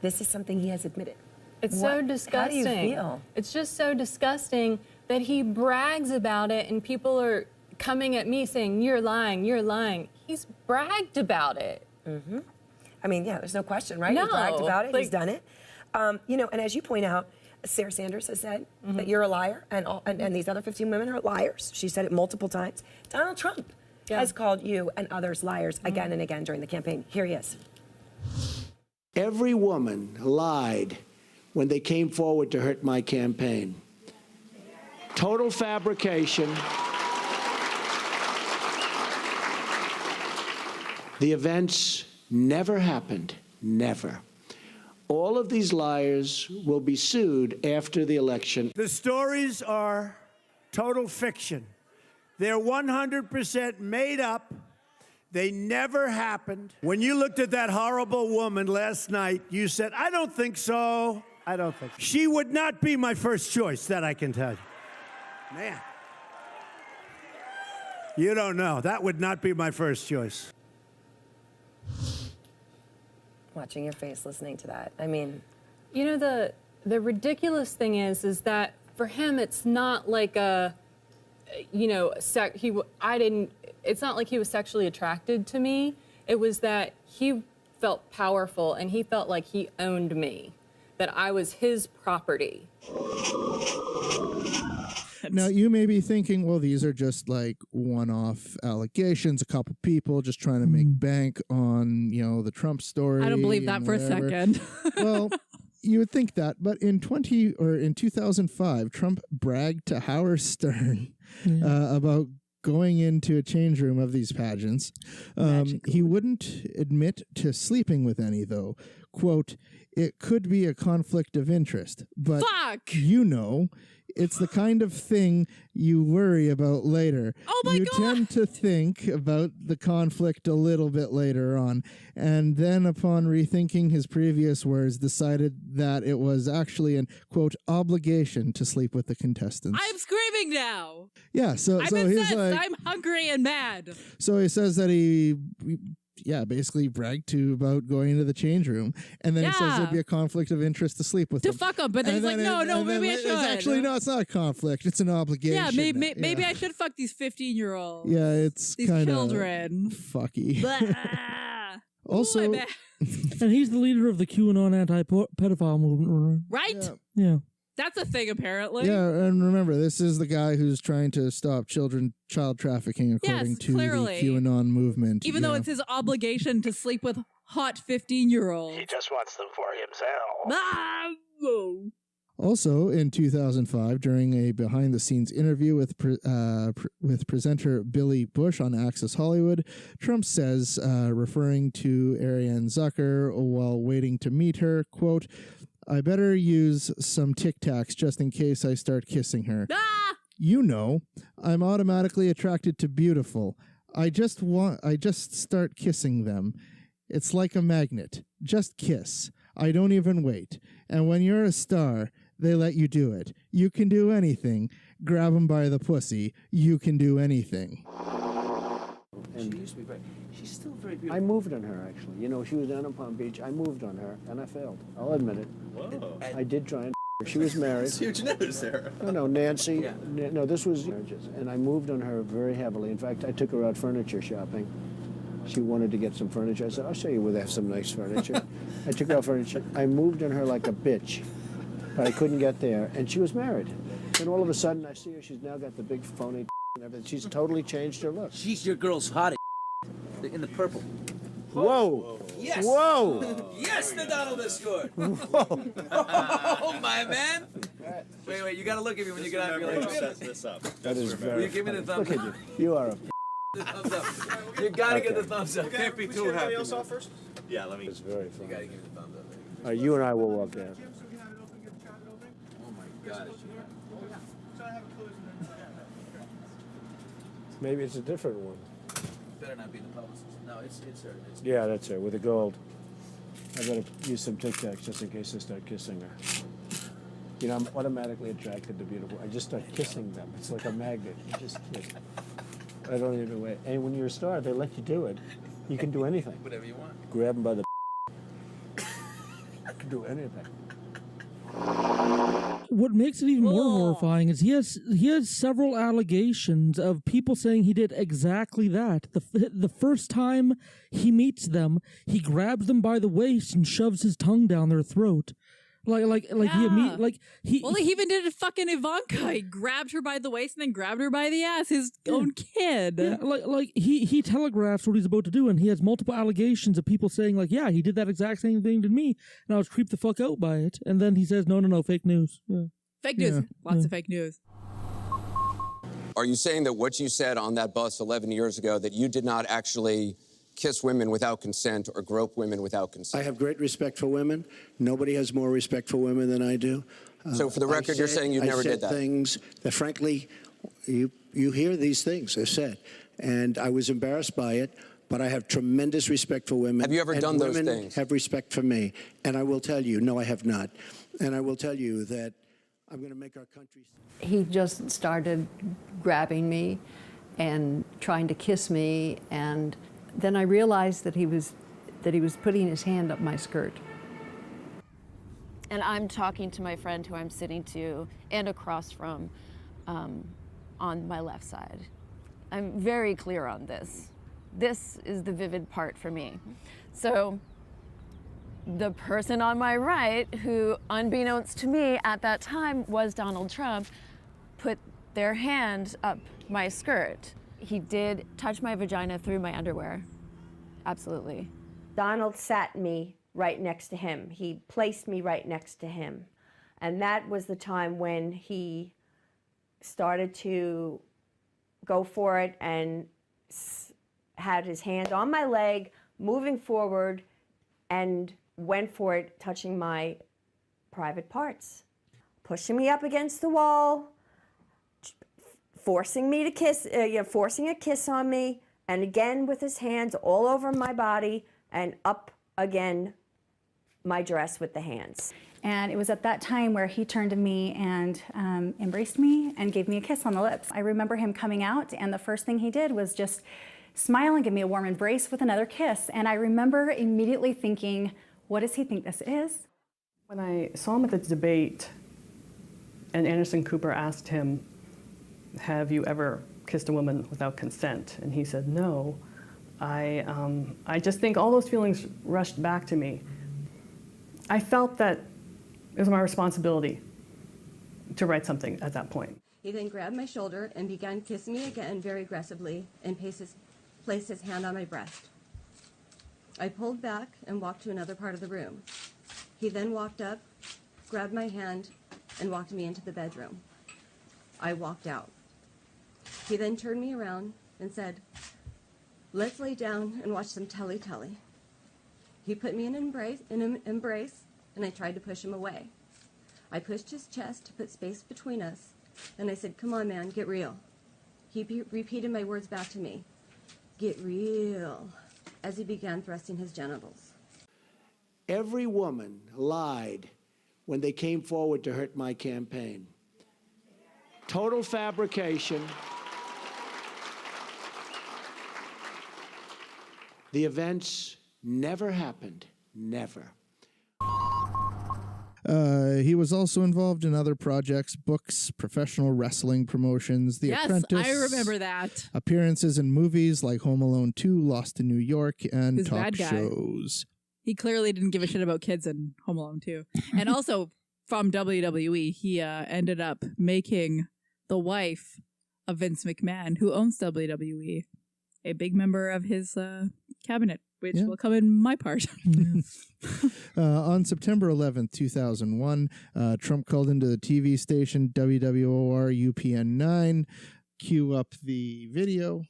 this is something he has admitted. It's so disgusting. How do you feel? It's just so disgusting that he brags about it, and people are coming at me saying, you're lying, you're lying. He's bragged about it. I mean, yeah, there's no question, right? No, he bragged about it, he's done it. And as you point out, Sarah Sanders has said that you're a liar, and these other 15 women are liars. She said it multiple times. Donald Trump has called you and others liars again and again during the campaign. Here he is. Every woman lied when they came forward to hurt my campaign. Total fabrication. The events never happened, never. All of these liars will be sued after the election. The stories are total fiction. They're 100% made up. They never happened. When you looked at that horrible woman last night, you said, I don't think so. I don't think so. She would not be my first choice, that I can tell you. Man. You don't know. That would not be my first choice. Watching your face, listening to that. I mean, you know, the ridiculous thing is that for him, it's not like a, you know, it's not like he was sexually attracted to me. It was that he felt powerful and he felt like he owned me, that I was his property. Now, you may be thinking, well, these are just like one-off allegations, a couple people just trying to make bank on, you know, the Trump story. I don't believe that for a second. Well, you would think that, but in 2005, Trump bragged to Howard Stern about going into a change room of these pageants. He wouldn't admit to sleeping with any, though. Quote, it could be a conflict of interest, but you know, it's the kind of thing you worry about later. Oh my you God! tend to think about the conflict a little bit later on, and then upon rethinking his previous words, decided that it was actually an, quote, obligation to sleep with the contestants. I'm screaming now. Yeah, so I'm he's incensed. like, I'm hungry and mad. so he says that he basically bragged about going into the change room, and then he says there'd be a conflict of interest to sleep with To them. fuck him, but then he's like, maybe I should. It's actually, no, it's not a conflict. It's an obligation. Yeah, maybe I should fuck these 15-year-olds. Yeah, it's these kind of children. Fucky. Also, and he's the leader of the QAnon anti-pedophile movement, right? Yeah. That's a thing, apparently. Yeah, and remember, this is the guy who's trying to stop child trafficking, according to clearly. the QAnon movement. Even though it's his obligation to sleep with hot 15-year-olds. He just wants them for himself. Also, in 2005, during a behind-the-scenes interview with presenter Billy Bush on Access Hollywood, Trump says, referring to Ariane Zucker while waiting to meet her, quote, I better use some Tic Tacs just in case I start kissing her. You know, I'm automatically attracted to beautiful. I just start kissing them. It's like a magnet. Just kiss. I don't even wait. And when you're a star, they let you do it. You can do anything. Grab them by the pussy. You can do anything. She used to be great. She's still very beautiful. I moved on her, actually. You know, she was down in Palm Beach. I moved on her, and I failed. I'll admit it. Whoa. I did try and her. She was married. That's huge news there. No, Nancy. Yeah. No, this was marriages. And I moved on her very heavily. In fact, I took her out furniture shopping. She wanted to get some furniture. I said, I'll show you where they have some nice furniture. I took her out furniture. I moved on her like a bitch, but I couldn't get there. And she was married. Then all of a sudden, I see her. She's now got the big phony and everything. She's totally changed her look. She's your girl's hottie. In the purple. Whoa. Yes. Whoa. Yes, the Donald has scored. Whoa. Oh, my man. Wait, you got to look at me when you get out. You're like, Set this up. That is very Will you give me the thumbs Look up? at you. You are a Thumbs up. You got to get the thumbs up. Can't be too happy. else off first? Yeah, let me. It's very fun. You got to give me the thumbs up. All right, you and I will walk down. Oh, my God. Maybe it's a different one. Better not be the publicist. No, it's her. Yeah, that's her, with the gold. I better use some Tic Tacs just in case I start kissing her. You know, I'm automatically attracted to beautiful. I just start kissing them. It's like a magnet. You just kiss. I don't even wait. And when you're a star, they let you do it. You can do anything. Whatever you want. Grab them by the you can do anything. What makes it even more horrifying is he has several allegations of people saying he did exactly that. The first time he meets them, he grabs them by the waist and shoves his tongue down their throat. He even did it fucking Ivanka. He grabbed her by the waist and then grabbed her by the ass. His own kid. Yeah, he telegraphs what he's about to do, and he has multiple allegations of people saying he did that exact same thing to me, and I was creeped the fuck out by it. And then he says, no, fake news. Yeah. Fake news. Lots of fake news. Are you saying that what you said on that bus 11 years ago, that you did not actually kiss women without consent or grope women without consent? I have great respect for women. Nobody has more respect for women than I do. So for the record, you're saying you never did that? I said things that, frankly, you hear these things, I said. And I was embarrassed by it, but I have tremendous respect for women. Have you ever and done those women things? have respect for me. And I will tell you, no, I have not. And I will tell you that I'm going to make our country... He just started grabbing me and trying to kiss me, and then I realized that he was putting his hand up my skirt. And I'm talking to my friend who I'm sitting to and across from on my left side. I'm very clear on this. This is the vivid part for me. So the person on my right, who unbeknownst to me at that time was Donald Trump, put their hand up my skirt. He did touch my vagina through my underwear. Absolutely. Donald sat me right next to him. He placed me right next to him. And that was the time when he started to go for it and had his hand on my leg, moving forward, and went for it, touching my private parts. Pushing me up against the wall, forcing me to kiss, forcing a kiss on me, and again with his hands all over my body and up again my dress with the hands. And it was at that time where he turned to me and embraced me and gave me a kiss on the lips. I remember him coming out, and the first thing he did was just smile and give me a warm embrace with another kiss. And I remember immediately thinking, what does he think this is? When I saw him at the debate, and Anderson Cooper asked him, have you ever kissed a woman without consent? And he said, no. I just think all those feelings rushed back to me. I felt that it was my responsibility to write something at that point. He then grabbed my shoulder and began kissing me again very aggressively and placed his hand on my breast. I pulled back and walked to another part of the room. He then walked up, grabbed my hand, and walked me into the bedroom. I walked out. He then turned me around and said, let's lay down and watch some telly-telly. He put me in an embrace, and I tried to push him away. I pushed his chest to put space between us, and I said, come on, man, get real. He repeated my words back to me, get real, as he began thrusting his genitals. Every woman lied when they came forward to hurt my campaign. Total fabrication. The events never happened. Never. He was also involved in other projects, books, professional wrestling promotions, The Apprentice. Yes, I remember that. Appearances in movies like Home Alone 2, Lost in New York, and Who's talk that guy? shows. He clearly didn't give a shit about kids in Home Alone 2. And also from WWE, he ended up making the wife of Vince McMahon, who owns WWE, a big member of his cabinet, which will come in my part. On September 11th, 2001, Trump called into the TV station WWOR UPN 9. Cue up the video.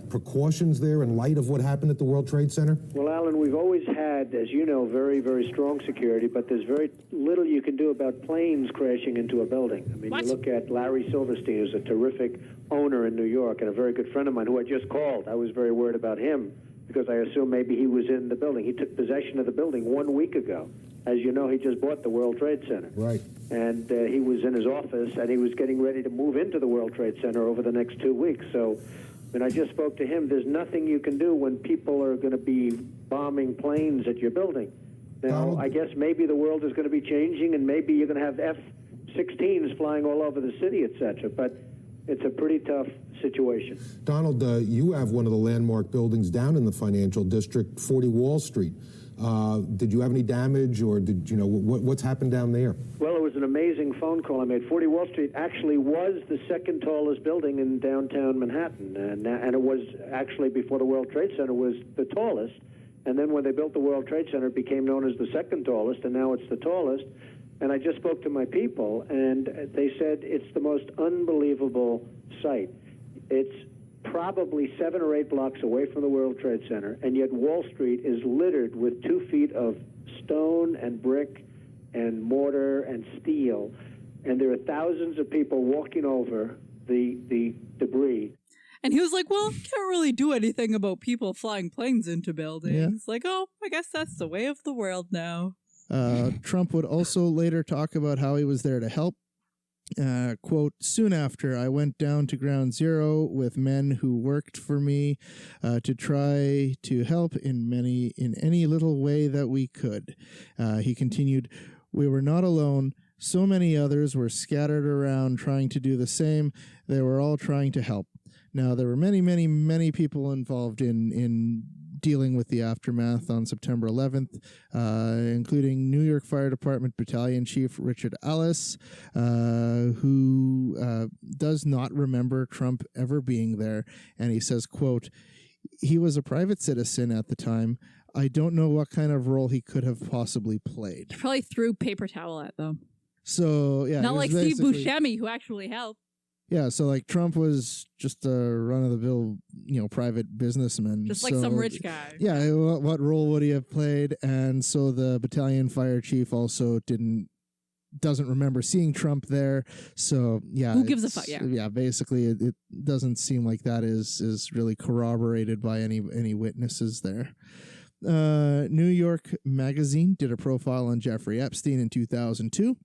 Precautions there in light of what happened at the World Trade Center? Well, Alan, we've always had, as you know, very, very strong security, but there's very little you can do about planes crashing into a building. I mean, you look at Larry Silverstein, who's a terrific owner in New York and a very good friend of mine who I just called. I was very worried about him because I assumed maybe he was in the building. He took possession of the building 1 week ago. As you know, he just bought the World Trade Center. Right. And he was in his office, and he was getting ready to move into the World Trade Center over the next 2 weeks. So when I just spoke to him, there's nothing you can do when people are going to be bombing planes at your building. Now, I guess maybe the world is going to be changing, and maybe you're going to have F-16s flying all over the city, etc. But it's a pretty tough situation. Donald, you have one of the landmark buildings down in the financial district, 40 Wall Street. Did you have any damage, or did you know what's happened down there? Well, it was an amazing phone call I made. 40 Wall Street actually was the second tallest building in downtown Manhattan, and it was actually, before the World Trade Center, was the tallest. And then when they built the World Trade Center, it became known as the second tallest, and now it's the tallest. And I just spoke to my people, and they said it's the most unbelievable sight. It's probably 7 or 8 blocks away from the World Trade Center, and yet Wall Street is littered with 2 feet of stone and brick and mortar and steel, and there are thousands of people walking over the debris. And he was like, well, can't really do anything about people flying planes into buildings. Like, oh, I guess that's the way of the world now. Trump would also later talk about how he was there to help. Quote, soon after, I went down to ground zero with men who worked for me to try to help in any little way that we could. He continued, we were not alone. So many others were scattered around trying to do the same. They were all trying to help. Now, there were many, many, many people involved in dealing with the aftermath on September 11th, including New York Fire Department Battalion Chief Richard Ellis, who does not remember Trump ever being there. And he says, quote, he was a private citizen at the time. I don't know what kind of role he could have possibly played. Probably threw paper towel at them. So, yeah. Not like Steve Buscemi, who actually helped. Yeah, so like Trump was just a run-of-the-mill, private businessman. Just like some rich guy. Yeah, what role would he have played? And so the battalion fire chief also doesn't remember seeing Trump there. So yeah, who gives a fuck? Yeah, basically, it doesn't seem like that is really corroborated by any witnesses there. New York Magazine did a profile on Jeffrey Epstein in 2002.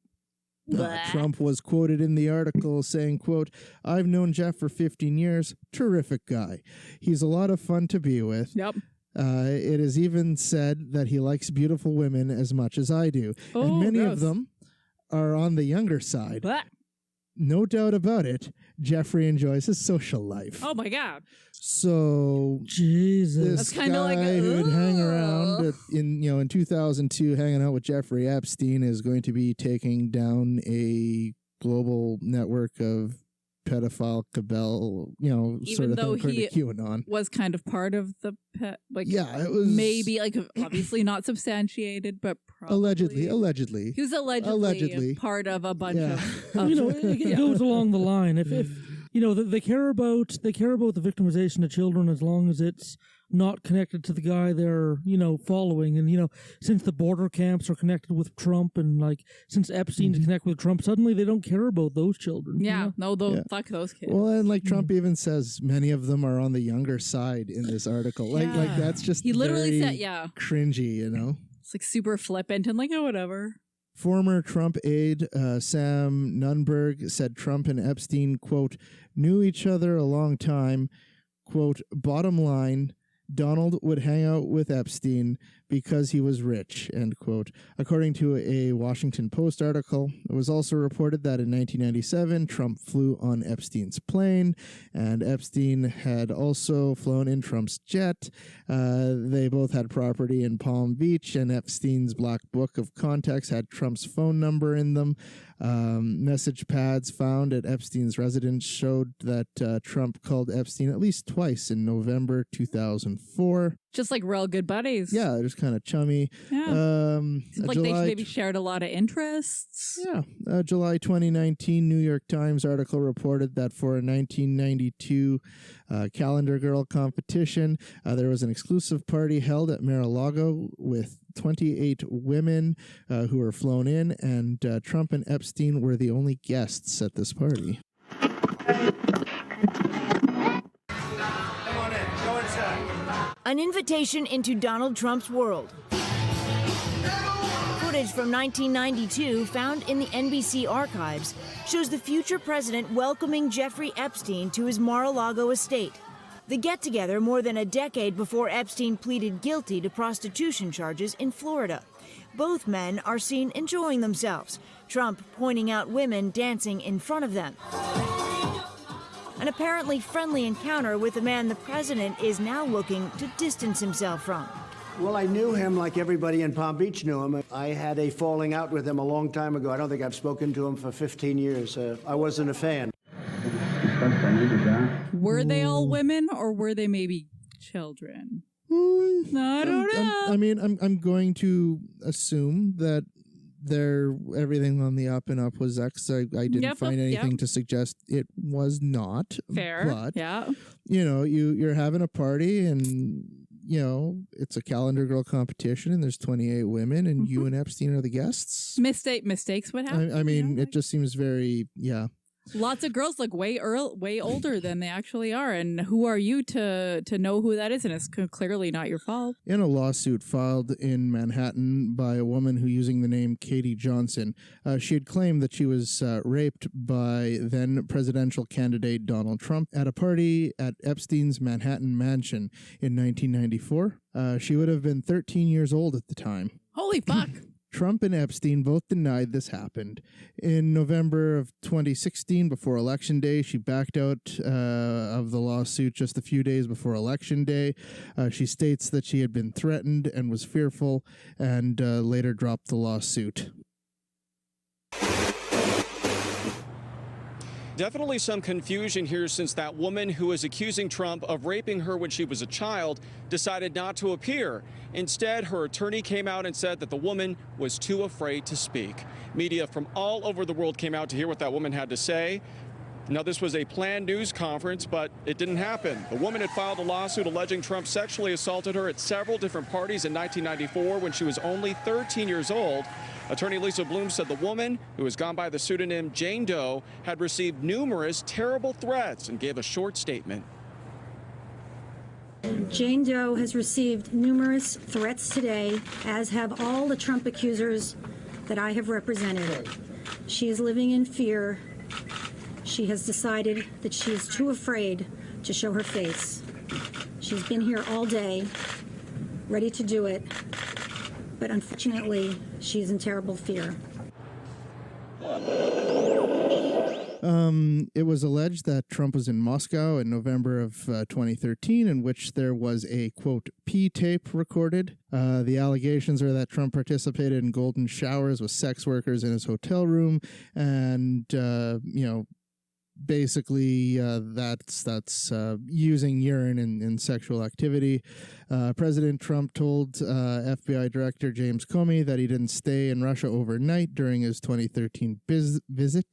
Trump was quoted in the article saying, quote, I've known Jeff for 15 years. Terrific guy. He's a lot of fun to be with. Yep. It is even said that he likes beautiful women as much as I do. And many of them are on the younger side. Blah. No doubt about it, Jeffrey enjoys his social life. Oh, my God. So, Jesus. This guy who'd hang around in 2002, hanging out with Jeffrey Epstein, is going to be taking down a global network of pedophile cabal, sort of thing according to QAnon. Was kind of part of the it was maybe obviously not substantiated, but probably allegedly he was allegedly part of a bunch of it goes along the line. If they care about the victimization of children as long as it's not connected to the guy they're following, and since the border camps are connected with Trump, and since Epstein's connected with Trump, suddenly they don't care about those children. Fuck those kids. Well, and Trump even says many of them are on the younger side in this article. Like that's just he literally very said cringy, It's super flippant and whatever. Former Trump aide Sam Nunberg said Trump and Epstein, quote, knew each other a long time. Quote, bottom line, Donald would hang out with Epstein because he was rich, end quote. According to a Washington Post article, it was also reported that in 1997, Trump flew on Epstein's plane, and Epstein had also flown in Trump's jet. They both had property in Palm Beach, and Epstein's black book of contacts had Trump's phone number in them. Message pads found at Epstein's residence showed that Trump called Epstein at least twice in November 2004. Just like real good buddies. Yeah, they're just kind of chummy. Yeah. They maybe shared a lot of interests. Yeah. July 2019 New York Times article reported that for a 1992 Calendar Girl competition, there was an exclusive party held at Mar-a-Lago with 28 women who were flown in, and Trump and Epstein were the only guests at this party. An invitation into Donald Trump's world. Footage from 1992 found in the NBC archives shows the future president welcoming Jeffrey Epstein to his Mar-a-Lago estate. The get-together more than a decade before Epstein pleaded guilty to prostitution charges in Florida. Both men are seen enjoying themselves, Trump pointing out women dancing in front of them. An apparently friendly encounter with a man the president is now looking to distance himself from. Well, I knew him like everybody in Palm Beach knew him. I had a falling out with him a long time ago. I don't think I've spoken to him for 15 years. I wasn't a fan. Were they all women, or were they maybe children? I don't know. I'm going to assume that everything on the up and up was X. I didn't find anything to suggest it was not. Fair. But, you're having a party, and it's a Calendar Girl competition, and there's 28 women, and you and Epstein are the guests. Mistakes would happen. It just seems very, Lots of girls look way older than they actually are, and who are you to know who that is? And it's clearly not your fault. In a lawsuit filed in Manhattan by a woman who, using the name Katie Johnson, she had claimed that she was raped by then presidential candidate Donald Trump at a party at Epstein's Manhattan mansion in 1994. She would have been 13 years old at the time. Holy fuck. Trump and Epstein both denied this happened. In November of 2016, before Election Day, she backed out of the lawsuit just a few days before Election Day. She states that she had been threatened and was fearful, and later dropped the lawsuit. Definitely some confusion here since that woman who was accusing Trump of raping her when she was a child decided not to appear. Instead, her attorney came out and said that the woman was too afraid to speak. Media from all over the world came out to hear what that woman had to say. Now, this was a planned news conference, but it didn't happen. The woman had filed a lawsuit alleging Trump sexually assaulted her at several different parties in 1994 when she was only 13 years old. Attorney Lisa Bloom said the woman, who has gone by the pseudonym Jane Doe, had received numerous terrible threats and gave a short statement. Jane Doe has received numerous threats today, as have all the Trump accusers that I have represented. She is living in fear. She has decided that she is too afraid to show her face. She's been here all day, ready to do it, but unfortunately, she is in terrible fear. It was alleged that Trump was in Moscow in November of 2013, in which there was a, quote, P tape recorded. The allegations are that Trump participated in golden showers with sex workers in his hotel room, and, basically that's using urine in sexual activity. President Trump told FBI Director James Comey that he didn't stay in Russia overnight during his 2013 visit.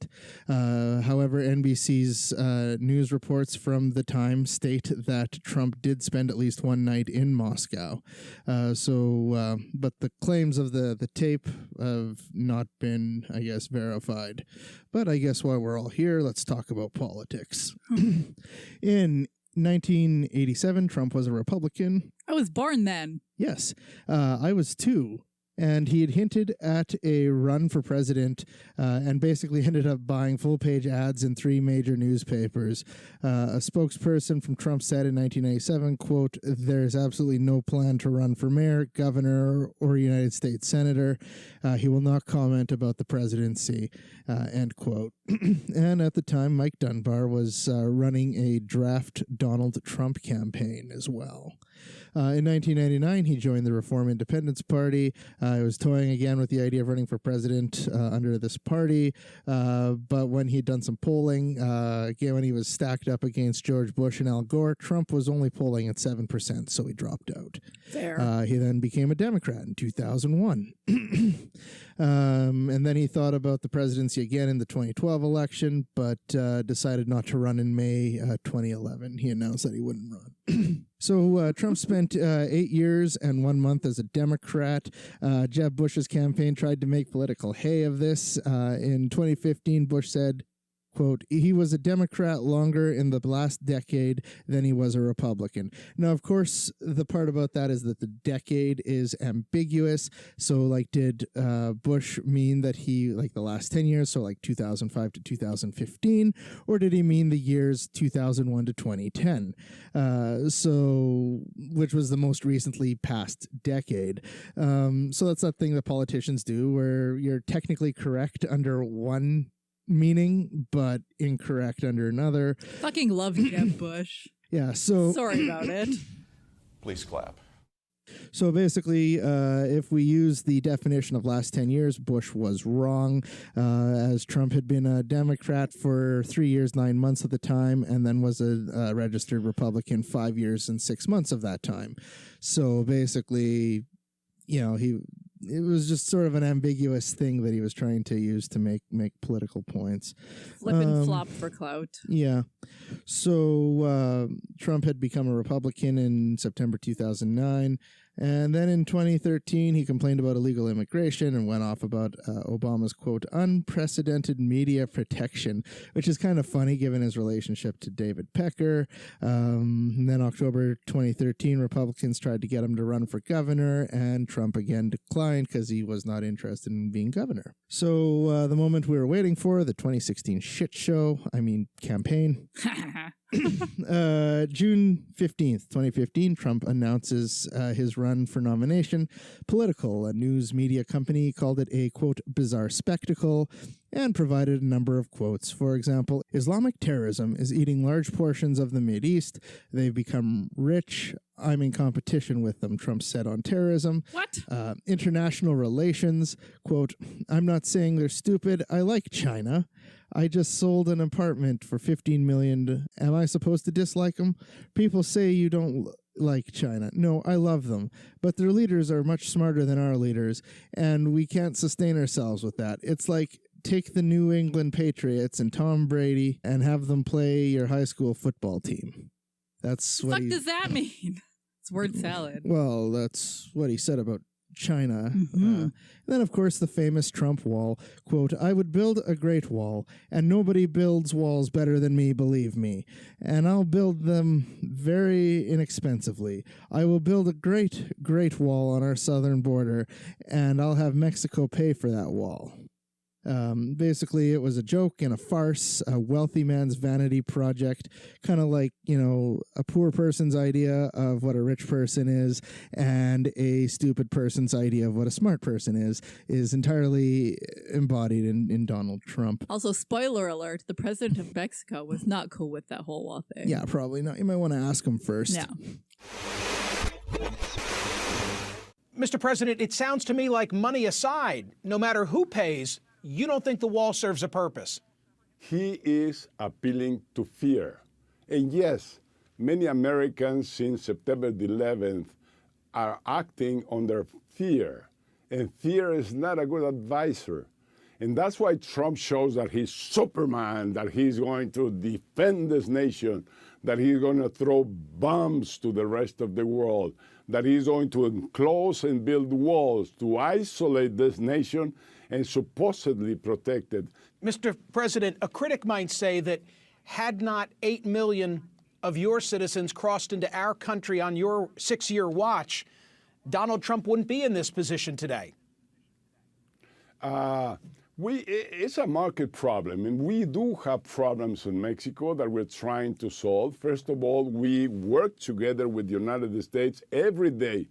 However, NBC's news reports from the time state that Trump did spend at least one night in Moscow. But the claims of the tape have not been, I guess, verified. But I guess while we're all here, let's talk about politics. In 1987, Trump was a Republican. I was born then. Yes, I was too. And he had hinted at a run for president and basically ended up buying full-page ads in 3 major newspapers. A spokesperson from Trump said in 1997, quote, "There's absolutely no plan to run for mayor, governor, or United States senator. He will not comment about the presidency," end quote. And at the time, Mike Dunbar was running a draft Donald Trump campaign as well. In 1999, he joined the Reform Independence Party. He was toying again with the idea of running for president under this party. But when he'd done some polling, again, when he was stacked up against George Bush and Al Gore, Trump was only polling at 7%, so he dropped out. Fair. He then became a Democrat in 2001. And then he thought about the presidency again in the 2012 election, but decided not to run in May 2011. He announced that he wouldn't run. So Trump spent 8 years and 1 month as a Democrat. Jeb Bush's campaign tried to make political hay of this. In 2015, Bush said, quote, "He was a Democrat longer in the last decade than he was a Republican." Now, of course, the part about that is that the decade is ambiguous. So, like, did Bush mean that he, like, the last 10 years, so like 2005 to 2015, or did he mean the years 2001 to 2010? Which was the most recently past decade. So that's that thing that politicians do where you're technically correct under one meaning, but incorrect under another. Fucking love Jeb Bush. Yeah, so... Sorry about it. Please clap. So basically, if we use the definition of last 10 years, Bush was wrong, as Trump had been a Democrat for 3 years, 9 months at the time, and then was a registered Republican 5 years and 6 months of that time. So basically, it was just sort of an ambiguous thing that he was trying to use to make political points. Flip and flop for clout. Yeah. So Trump had become a Republican in September 2009. And then in 2013, he complained about illegal immigration and went off about Obama's, quote, unprecedented media protection, which is kind of funny given his relationship to David Pecker. And then October 2013, Republicans tried to get him to run for governor, and Trump again declined because he was not interested in being governor. So the moment we were waiting for, the 2016 campaign. June 15th, 2015, Trump announces his run for nomination. Political, a news media company, called it a, quote, bizarre spectacle, and provided a number of quotes. For example, Islamic terrorism is eating large portions of the Mideast. They've become rich. I'm in competition with them, Trump said on terrorism. What? International relations, quote, I'm not saying they're stupid. I like China. I just sold an apartment for $15 million. Am I supposed to dislike them? People say you don't like China. No, I love them. But their leaders are much smarter than our leaders, and we can't sustain ourselves with that. It's like take the New England Patriots and Tom Brady and have them play your high school football team. That's What what the fuck does that mean? It's word salad. Well, that's what he said about China. Then, of course, the famous Trump wall. Quote, I would build a great wall, and nobody builds walls better than me, believe me. And I'll build them very inexpensively. I will build a great, great wall on our southern border, and I'll have Mexico pay for that wall. Basically, it was a joke and a farce, a wealthy man's vanity project, kind of like, a poor person's idea of what a rich person is and a stupid person's idea of what a smart person is entirely embodied in Donald Trump. Also, spoiler alert, the president of Mexico was not cool with that whole wall thing. Yeah, probably not. You might want to ask him first. Yeah. Mr. President, it sounds to me like money aside, no matter who pays, you don't think the wall serves a purpose? He is appealing to fear. And yes, many Americans since September the 11th are acting under fear. And fear is not a good advisor. And that's why Trump shows that he's Superman, that he's going to defend this nation, that he's going to throw bombs to the rest of the world, that he's going to enclose and build walls to isolate this nation and supposedly protected. Mr. President, a critic might say that had not 8 million of your citizens crossed into our country on your 6-year watch, Donald Trump wouldn't be in this position today. It's a market problem, and we do have problems in Mexico that we're trying to solve. First of all, we work together with the United States every day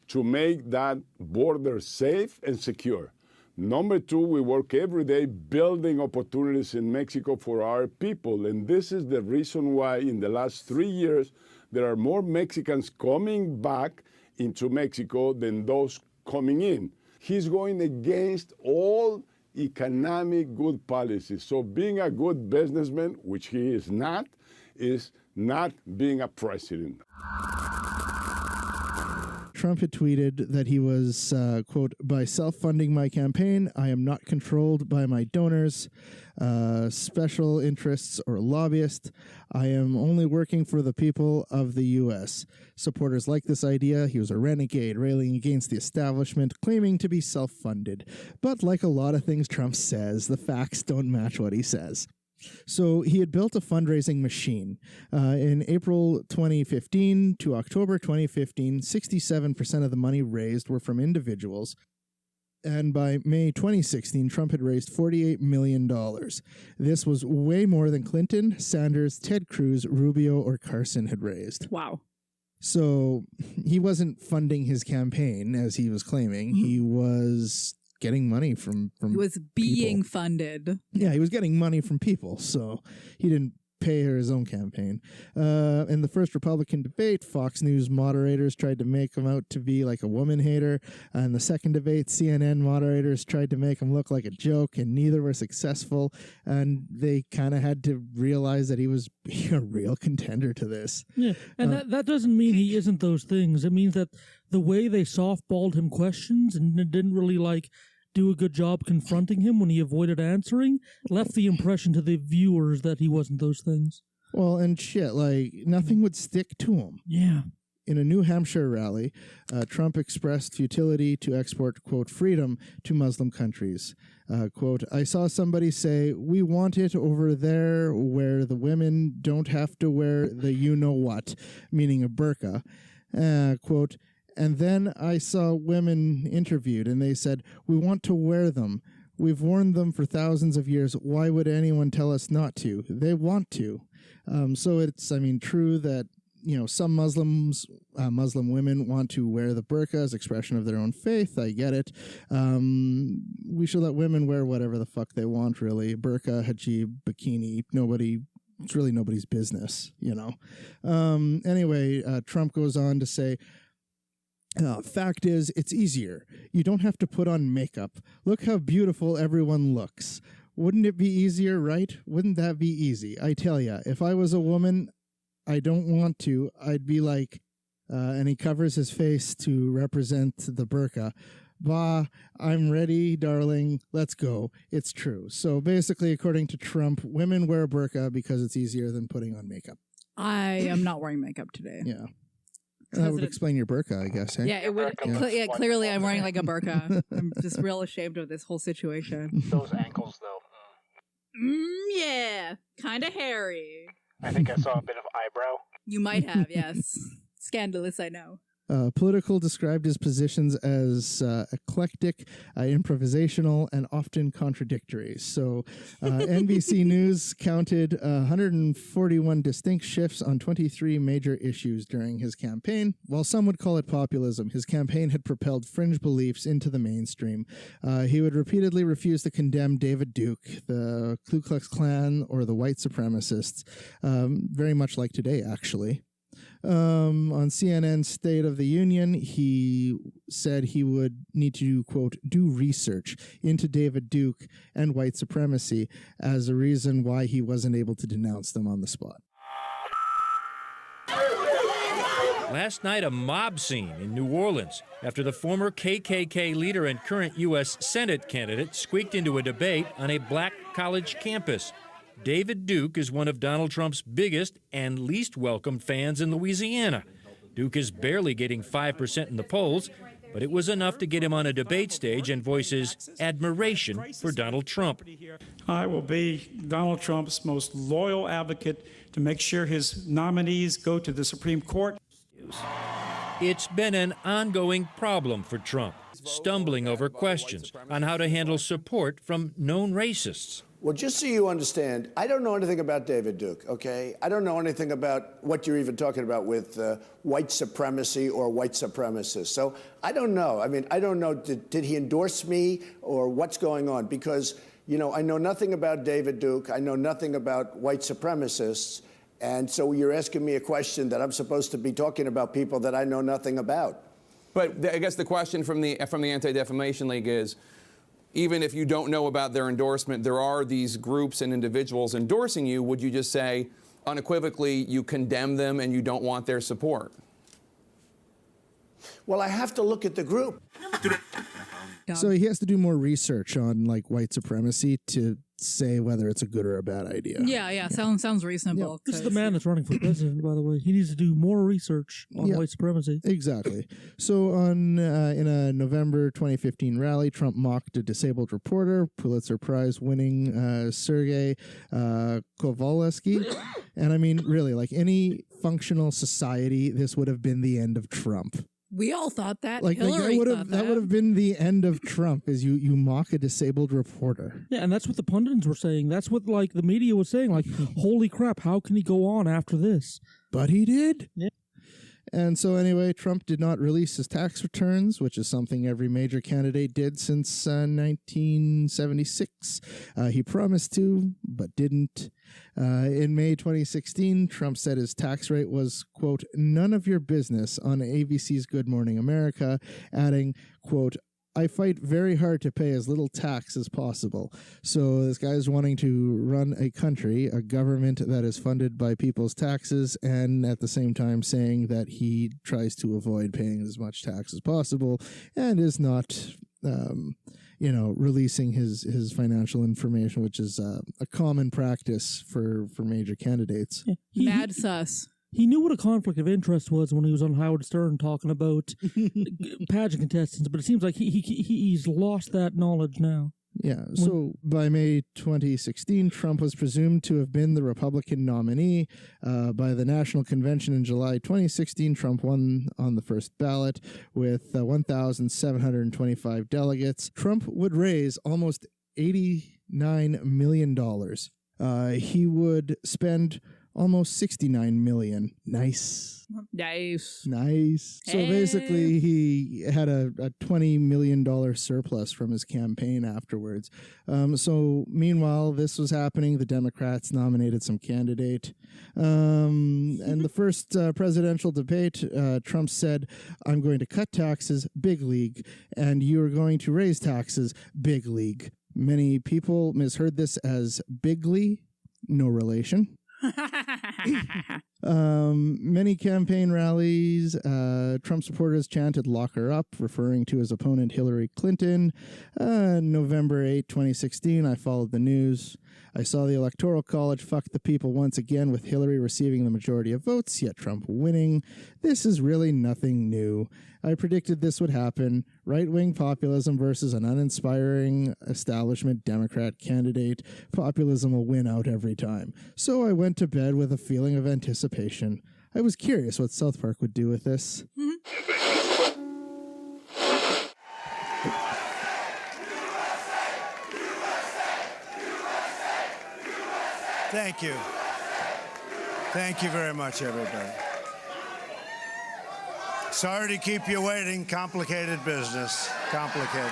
to make that border safe and secure. Number two, we work every day building opportunities in Mexico for our people. And this is the reason why in the last 3 years, there are more Mexicans coming back into Mexico than those coming in. He's going against all economic good policies. So being a good businessman, which he is not being a president. Trump had tweeted that he was, quote, by self-funding my campaign, I am not controlled by my donors, special interests, or lobbyists. I am only working for the people of the U.S. Supporters like this idea. He was a renegade, railing against the establishment, claiming to be self-funded. But like a lot of things Trump says, the facts don't match what he says. So he had built a fundraising machine. In April 2015 to October 2015, 67% of the money raised were from individuals. And by May 2016, Trump had raised $48 million. This was way more than Clinton, Sanders, Ted Cruz, Rubio, or Carson had raised. Wow. So he wasn't funding his campaign, as he was claiming. He was getting money from He was being people. funded. Yeah, he was getting money from people, so he didn't pay her his own campaign. In the first Republican debate, Fox News moderators tried to make him out to be like a woman hater. In the second debate, CNN moderators tried to make him look like a joke, and neither were successful. And they kind of had to realize that he was a real contender to this. Yeah, and that doesn't mean he isn't those things. It means that the way they softballed him questions and didn't really do a good job confronting him when he avoided answering left the impression to the viewers that he wasn't those things. Well, and shit, nothing would stick to him. Yeah. in a New Hampshire rally, Trump expressed futility to export, quote, freedom to Muslim countries. Quote, I saw somebody say, we want it over there where the women don't have to wear the you-know-what, meaning a burqa. Quote, and then I saw women interviewed, and they said, we want to wear them. We've worn them for thousands of years. Why would anyone tell us not to? They want to. So it's, true that, some Muslim women want to wear the burqa as expression of their own faith. I get it. We should let women wear whatever the fuck they want, really. Burqa, hijab, bikini, it's really nobody's business, Anyway, Trump goes on to say, fact is, it's easier. You don't have to put on makeup. Look how beautiful everyone looks. Wouldn't it be easier, right? Wouldn't that be easy? I tell ya, if I was a woman, I don't want to, I'd be like, and he covers his face to represent the burqa. Bah, I'm ready, darling. Let's go. It's true. So basically, according to Trump, women wear a burqa because it's easier than putting on makeup. I am not wearing makeup today. Yeah. That would explain your burqa, I guess. Eh? Yeah, it would. Yeah, clearly I'm wearing like a burqa. I'm just real ashamed of this whole situation. Those ankles, though. Yeah, kind of hairy. I think I saw a bit of eyebrow. You might have, yes. Scandalous, I know. Political described his positions as eclectic, improvisational, and often contradictory. So NBC News counted 141 distinct shifts on 23 major issues during his campaign. While some would call it populism, his campaign had propelled fringe beliefs into the mainstream. He would repeatedly refuse to condemn David Duke, the Ku Klux Klan, or the white supremacists, very much like today, actually. On CNN's State of the Union, he said he would need to, quote, do research into David Duke and white supremacy as a reason why he wasn't able to denounce them on the spot. Last night, a mob scene in New Orleans after the former KKK leader and current U.S. Senate candidate squeaked into a debate on a black college campus. David Duke is one of Donald Trump's biggest and least welcomed fans in Louisiana. Duke is barely getting 5% in the polls, but it was enough to get him on a debate stage and voice his admiration for Donald Trump. I will be Donald Trump's most loyal advocate to make sure his nominees go to the Supreme Court. It's been an ongoing problem for Trump, stumbling over questions on how to handle support from known racists. Well, just so you understand, I don't know anything about David Duke, okay? I don't know anything about what you're even talking about with white supremacy or white supremacists. So I don't know. I don't know, did he endorse me or what's going on? Because, I know nothing about David Duke. I know nothing about white supremacists. And so you're asking me a question that I'm supposed to be talking about people that I know nothing about. But I guess the question from the Anti-Defamation League is, even if you don't know about their endorsement, there are these groups and individuals endorsing you. Would you just say unequivocally you condemn them and you don't want their support? Well, I have to look at the group. So he has to do more research on white supremacy to say whether it's a good or a bad idea. Yeah. Sounds reasonable. This is the man that's running for president, by the way. He needs to do more research on white supremacy. Exactly. So in a November 2015 rally, Trump mocked a disabled reporter, Pulitzer Prize winning Sergei Kowalski. And really, like any functional society, this would have been the end of Trump. We all thought that. Hillary thought that would have been the end of Trump, is you mock a disabled reporter. Yeah, and that's what the pundits were saying. That's what the media was saying. Holy crap, how can he go on after this? But he did. Yeah. And so anyway, Trump did not release his tax returns, which is something every major candidate did since 1976. He promised to, but didn't. In May 2016, Trump said his tax rate was, quote, none of your business on ABC's Good Morning America, adding, quote, I fight very hard to pay as little tax as possible. So this guy's wanting to run a country, a government that is funded by people's taxes, and at the same time saying that he tries to avoid paying as much tax as possible and is not, releasing his financial information, which is a common practice for major candidates. Mad sus. He knew what a conflict of interest was when he was on Howard Stern talking about pageant contestants, but it seems like he's lost that knowledge now. Yeah, so by May 2016, Trump was presumed to have been the Republican nominee. By the National Convention in July 2016, Trump won on the first ballot with 1,725 delegates. Trump would raise almost $89 million. He would spend almost $69 million. Nice. So basically, he had a $20 million surplus from his campaign afterwards. So meanwhile, this was happening. The Democrats nominated some candidate. And the first presidential debate, Trump said, "I'm going to cut taxes, big league, and you're going to raise taxes, big league." Many people misheard this as bigly, no relation. Many campaign rallies, Trump supporters chanted "lock her up," referring to his opponent Hillary Clinton. November 8, 2016, I followed the news. I saw the Electoral College fuck the people once again, with Hillary receiving the majority of votes, yet Trump winning. This is really nothing new. I predicted this would happen. Right-wing populism versus an uninspiring establishment Democrat candidate. Populism will win out every time. So I went to bed with a feeling of anticipation. I was curious what South Park would do with this. Thank you. Thank you very much, everybody. Sorry to keep you waiting. Complicated business. Complicated.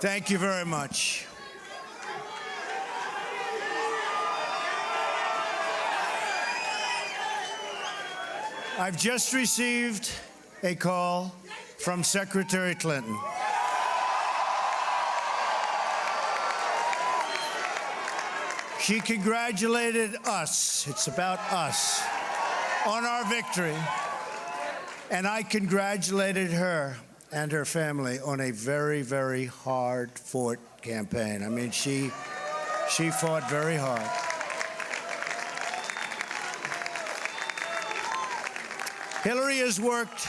Thank you very much. I've just received a call from Secretary Clinton. She congratulated us, it's about us, on our victory. And I congratulated her and her family on a very, very hard-fought campaign. I mean, she fought very hard. Hillary has worked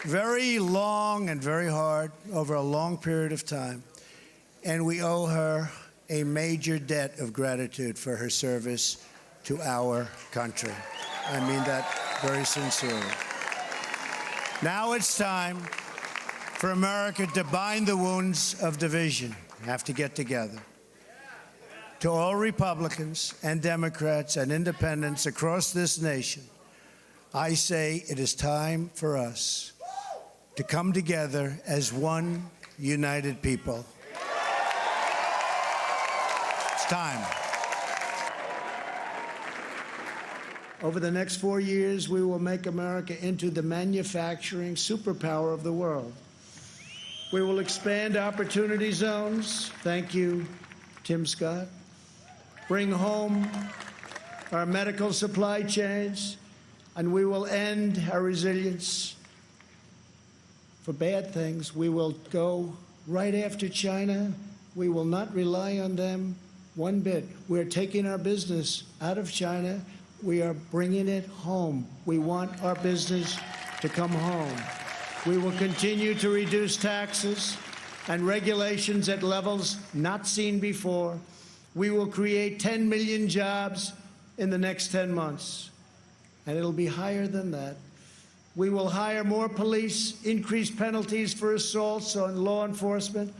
very long and very hard over a long period of time, and we owe her a major debt of gratitude for her service to our country. I mean that very sincerely. Now it's time for America to bind the wounds of division. We have to get together. To all Republicans and Democrats and independents across this nation, I say it is time for us to come together as one united people. Time. Over the next 4 years, we will make America into the manufacturing superpower of the world. We will expand opportunity zones. Thank you, Tim Scott. Bring home our medical supply chains, and we will end our resilience for bad things. We will go right after China. We will not rely on them one bit. We're taking our business out of China. We are bringing it home. We want our business to come home. We will continue to reduce taxes and regulations at levels not seen before. We will create 10 million jobs in the next 10 months, and it'll be higher than that. We will hire more police, increase penalties for assaults on law enforcement,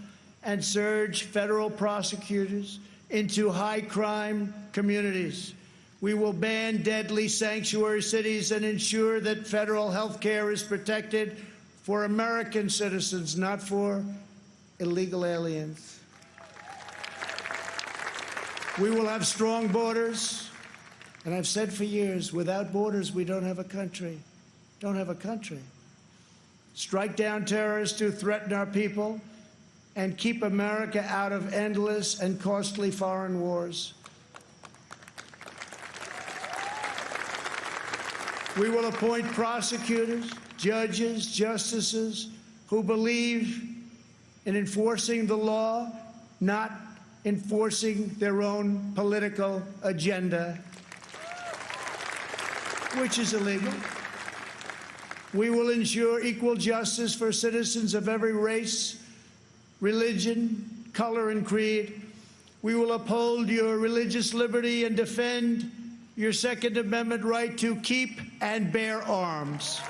and surge federal prosecutors into high-crime communities. We will ban deadly sanctuary cities and ensure that federal health care is protected for American citizens, not for illegal aliens. We will have strong borders, and I've said for years, without borders, we don't have a country. Don't have a country. Strike down terrorists who threaten our people, and keep America out of endless and costly foreign wars. We will appoint prosecutors, judges, justices who believe in enforcing the law, not enforcing their own political agenda, which is illegal. We will ensure equal justice for citizens of every race, religion, color, and creed. We will uphold your religious liberty and defend your Second Amendment right to keep and bear arms.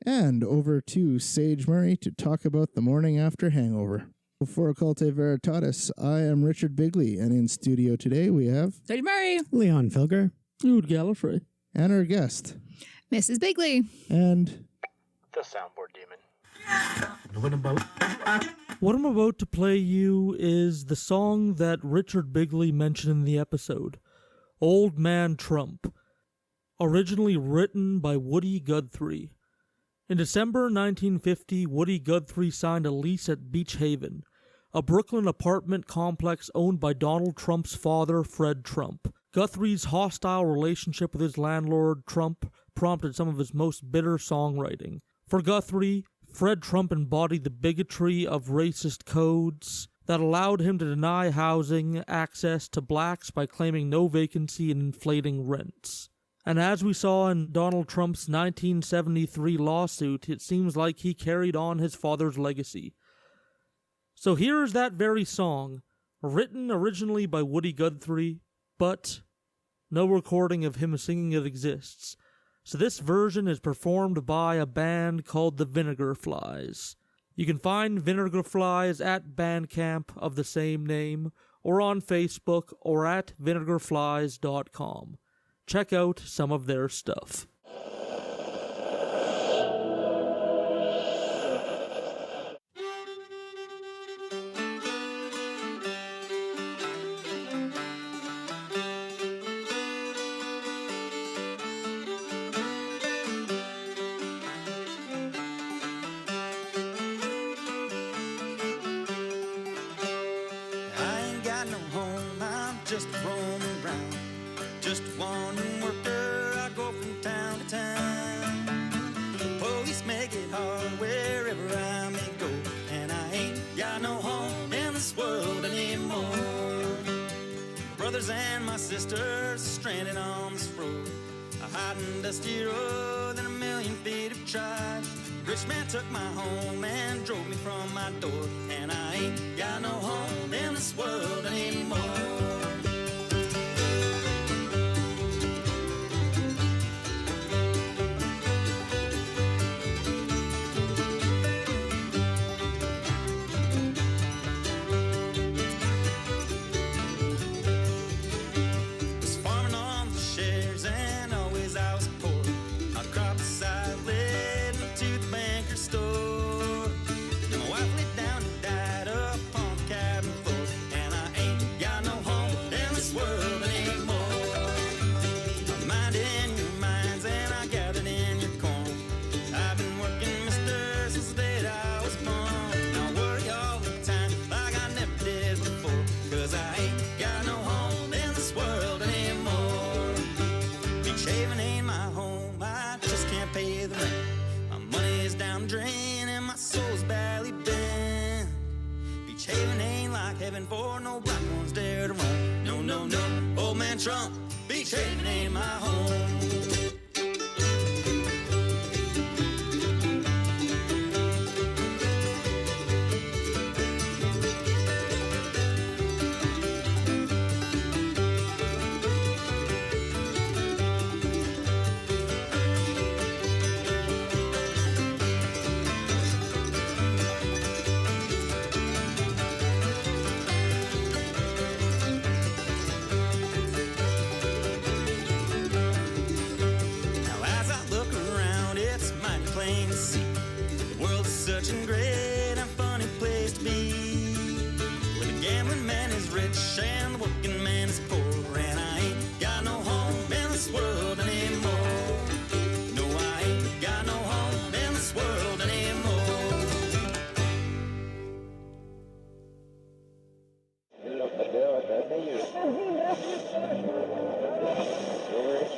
And over to Sage Murray to talk about the morning after hangover. For Occulte Veritatis, I am Richard Bigley, and in studio today we have Sage Murray, Leon Filger, Ood Gallifrey, and our guest, Mrs. Bigley, and the soundboard demon. What I'm about to play you is the song that Richard Bigley mentioned in the episode, Old Man Trump, originally written by Woody Guthrie. In December 1950, Woody Guthrie signed a lease at Beach Haven, a Brooklyn apartment complex owned by Donald Trump's father, Fred Trump. Guthrie's hostile relationship with his landlord, Trump, prompted some of his most bitter songwriting. For Guthrie, Fred Trump embodied the bigotry of racist codes that allowed him to deny housing access to blacks by claiming no vacancy and inflating rents. And as we saw in Donald Trump's 1973 lawsuit, it seems like he carried on his father's legacy. So here is that very song, written originally by Woody Guthrie, but no recording of him singing it exists. So this version is performed by a band called the Vinegar Flies. You can find Vinegar Flies at Bandcamp of the same name, or on Facebook, or at vinegarflies.com. Check out some of their stuff. And my sisters stranded on this road, a hot and dusty road than 1,000,000 feet of tried. Rich man took my home and drove me from my door, and I ain't got no home in this world anymore. Heaven for no black ones dare to roam. No, no, no, old man Trump, Beach Haven ain't my home.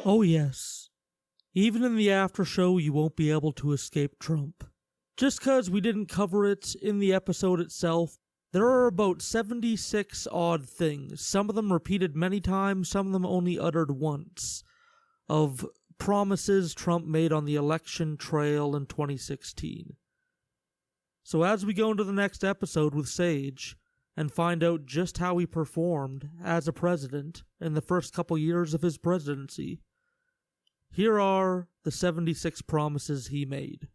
Oh yes, Even in the after show, you won't be able to escape Trump. Just because we didn't cover it in the episode itself, there are about 76 odd things, some of them repeated many times, some of them only uttered once, of promises Trump made on the election trail in 2016. So as we go into the next episode with Sage, and find out just how he performed as a president in the first couple years of his presidency, here are the 76 promises he made.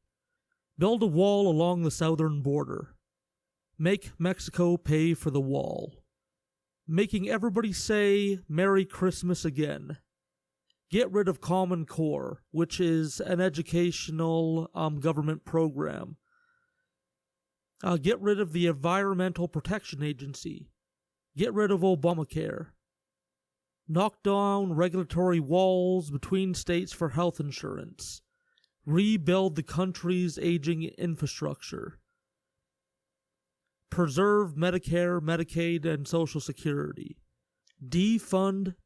Build a wall along the southern border. Make Mexico pay for the wall. Making everybody say Merry Christmas again. Get rid of Common Core, which is an educational government program. Get rid of the Environmental Protection Agency. Get rid of Obamacare. Knock down regulatory walls between states for health insurance. Rebuild the country's aging infrastructure. Preserve Medicare, Medicaid, and Social Security. Defund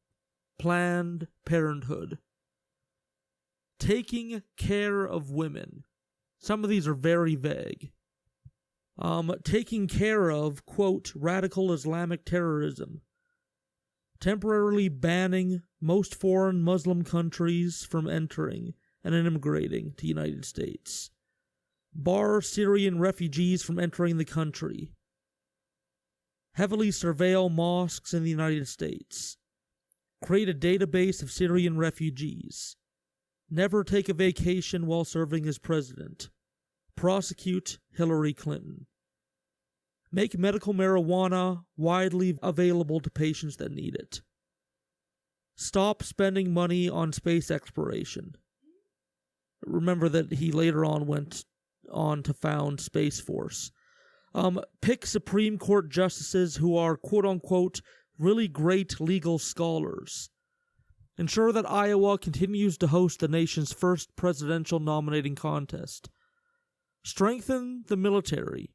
Planned Parenthood. Taking care of women. Some of these are very vague. Taking care of, quote, radical Islamic terrorism. Temporarily banning most foreign Muslim countries from entering and immigrating to the United States. Bar Syrian refugees from entering the country. Heavily surveil mosques in the United States. Create a database of Syrian refugees. Never take a vacation while serving as president. Prosecute Hillary Clinton. Make medical marijuana widely available to patients that need it. Stop spending money on space exploration. Remember that he later on went on to found Space Force. Pick Supreme Court justices who are quote-unquote really great legal scholars. Ensure that Iowa continues to host the nation's first presidential nominating contest. Strengthen the military.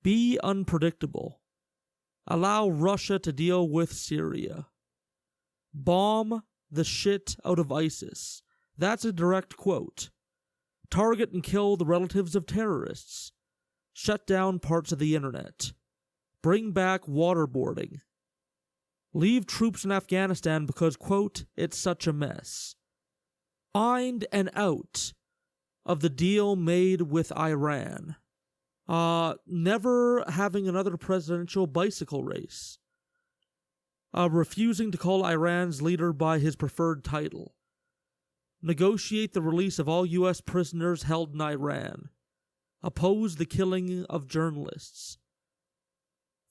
Be unpredictable. Allow Russia to deal with Syria. Bomb the shit out of ISIS. That's a direct quote. Target and kill the relatives of terrorists. Shut down parts of the internet. Bring back waterboarding. Leave troops in Afghanistan because, quote, it's such a mess. Find an out of the deal made with Iran. Never having another presidential bicycle race. Refusing to call Iran's leader by his preferred title. Negotiate the release of all U.S. prisoners held in Iran. Oppose the killing of journalists.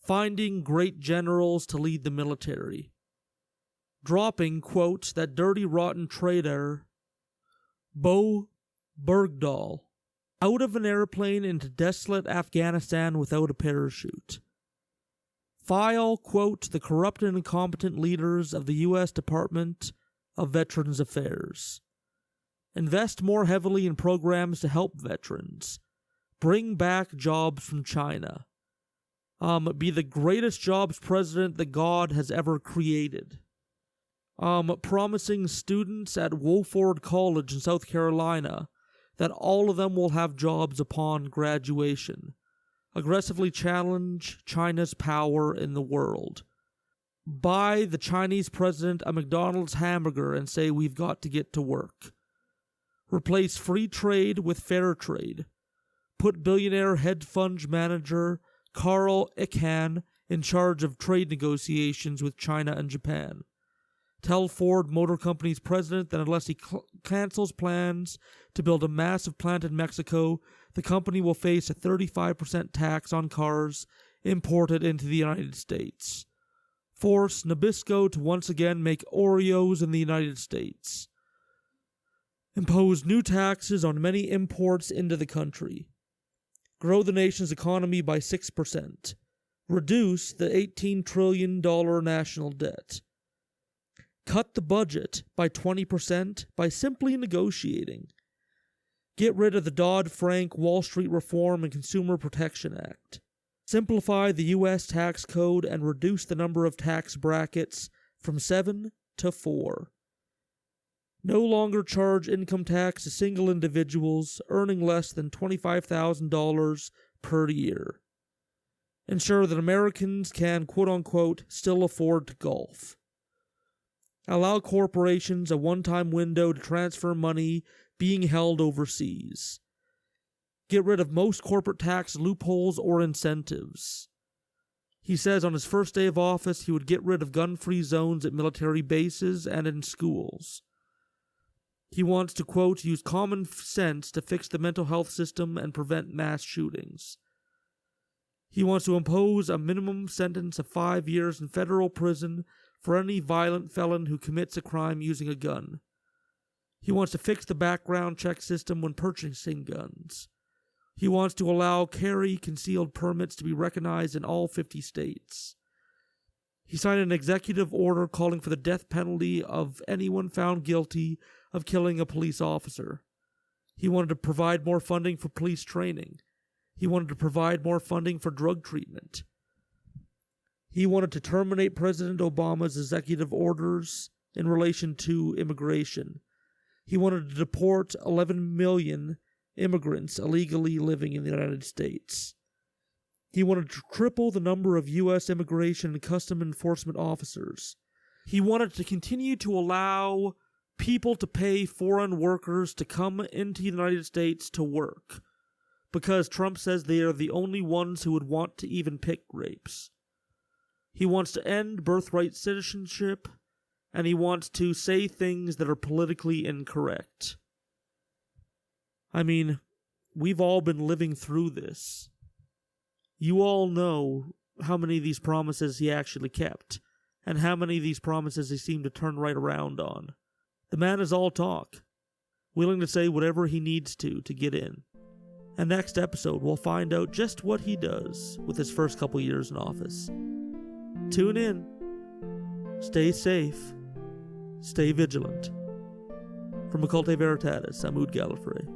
Finding great generals to lead the military. Dropping, quote, that dirty rotten traitor, Bo Bergdahl, out of an airplane into desolate Afghanistan without a parachute. File, quote, the corrupt and incompetent leaders of the U.S. Department of Veterans Affairs. Invest more heavily in programs to help veterans. Bring back jobs from China. Be the greatest jobs president that God has ever created. Promising students at Wofford College in South Carolina that all of them will have jobs upon graduation. Aggressively challenge China's power in the world. Buy the Chinese president a McDonald's hamburger and say we've got to get to work. Replace free trade with fair trade. Put billionaire hedge fund manager Carl Icahn in charge of trade negotiations with China and Japan. Tell Ford Motor Company's president that unless he cancels plans to build a massive plant in Mexico, the company will face a 35% tax on cars imported into the United States. Force Nabisco to once again make Oreos in the United States. Impose new taxes on many imports into the country. Grow the nation's economy by 6%. Reduce the $18 trillion national debt. Cut the budget by 20% by simply negotiating. Get rid of the Dodd-Frank Wall Street Reform and Consumer Protection Act. Simplify the U.S. tax code and reduce the number of tax brackets from 7 to 4. No longer charge income tax to single individuals earning less than $25,000 per year. Ensure that Americans can, quote-unquote, still afford to golf. Allow corporations a one-time window to transfer money being held overseas. Get rid of most corporate tax loopholes or incentives. He says on his first day of office he would get rid of gun-free zones at military bases and in schools. He wants to, quote, use common sense to fix the mental health system and prevent mass shootings. He wants to impose a minimum sentence of 5 years in federal prison for any violent felon who commits a crime using a gun. He wants to fix the background check system when purchasing guns. He wants to allow carry concealed permits to be recognized in all 50 states. He signed an executive order calling for the death penalty of anyone found guilty of killing a police officer. He wanted to provide more funding for police training. He wanted to provide more funding for drug treatment. He wanted to terminate President Obama's executive orders in relation to immigration. He wanted to deport 11 million immigrants illegally living in the United States. He wanted to triple the number of U.S. immigration and custom enforcement officers. He wanted to continue to allow people to pay foreign workers to come into the United States to work, because Trump says they are the only ones who would want to even pick grapes. He wants to end birthright citizenship, and he wants to say things that are politically incorrect. I mean, we've all been living through this. You all know how many of these promises he actually kept, and how many of these promises he seemed to turn right around on. The man is all talk, willing to say whatever he needs to get in. And next episode, we'll find out just what he does with his first couple years in office. Tune in. Stay safe. Stay vigilant. From Occulte Veritatis, I'm Oud Gallifrey.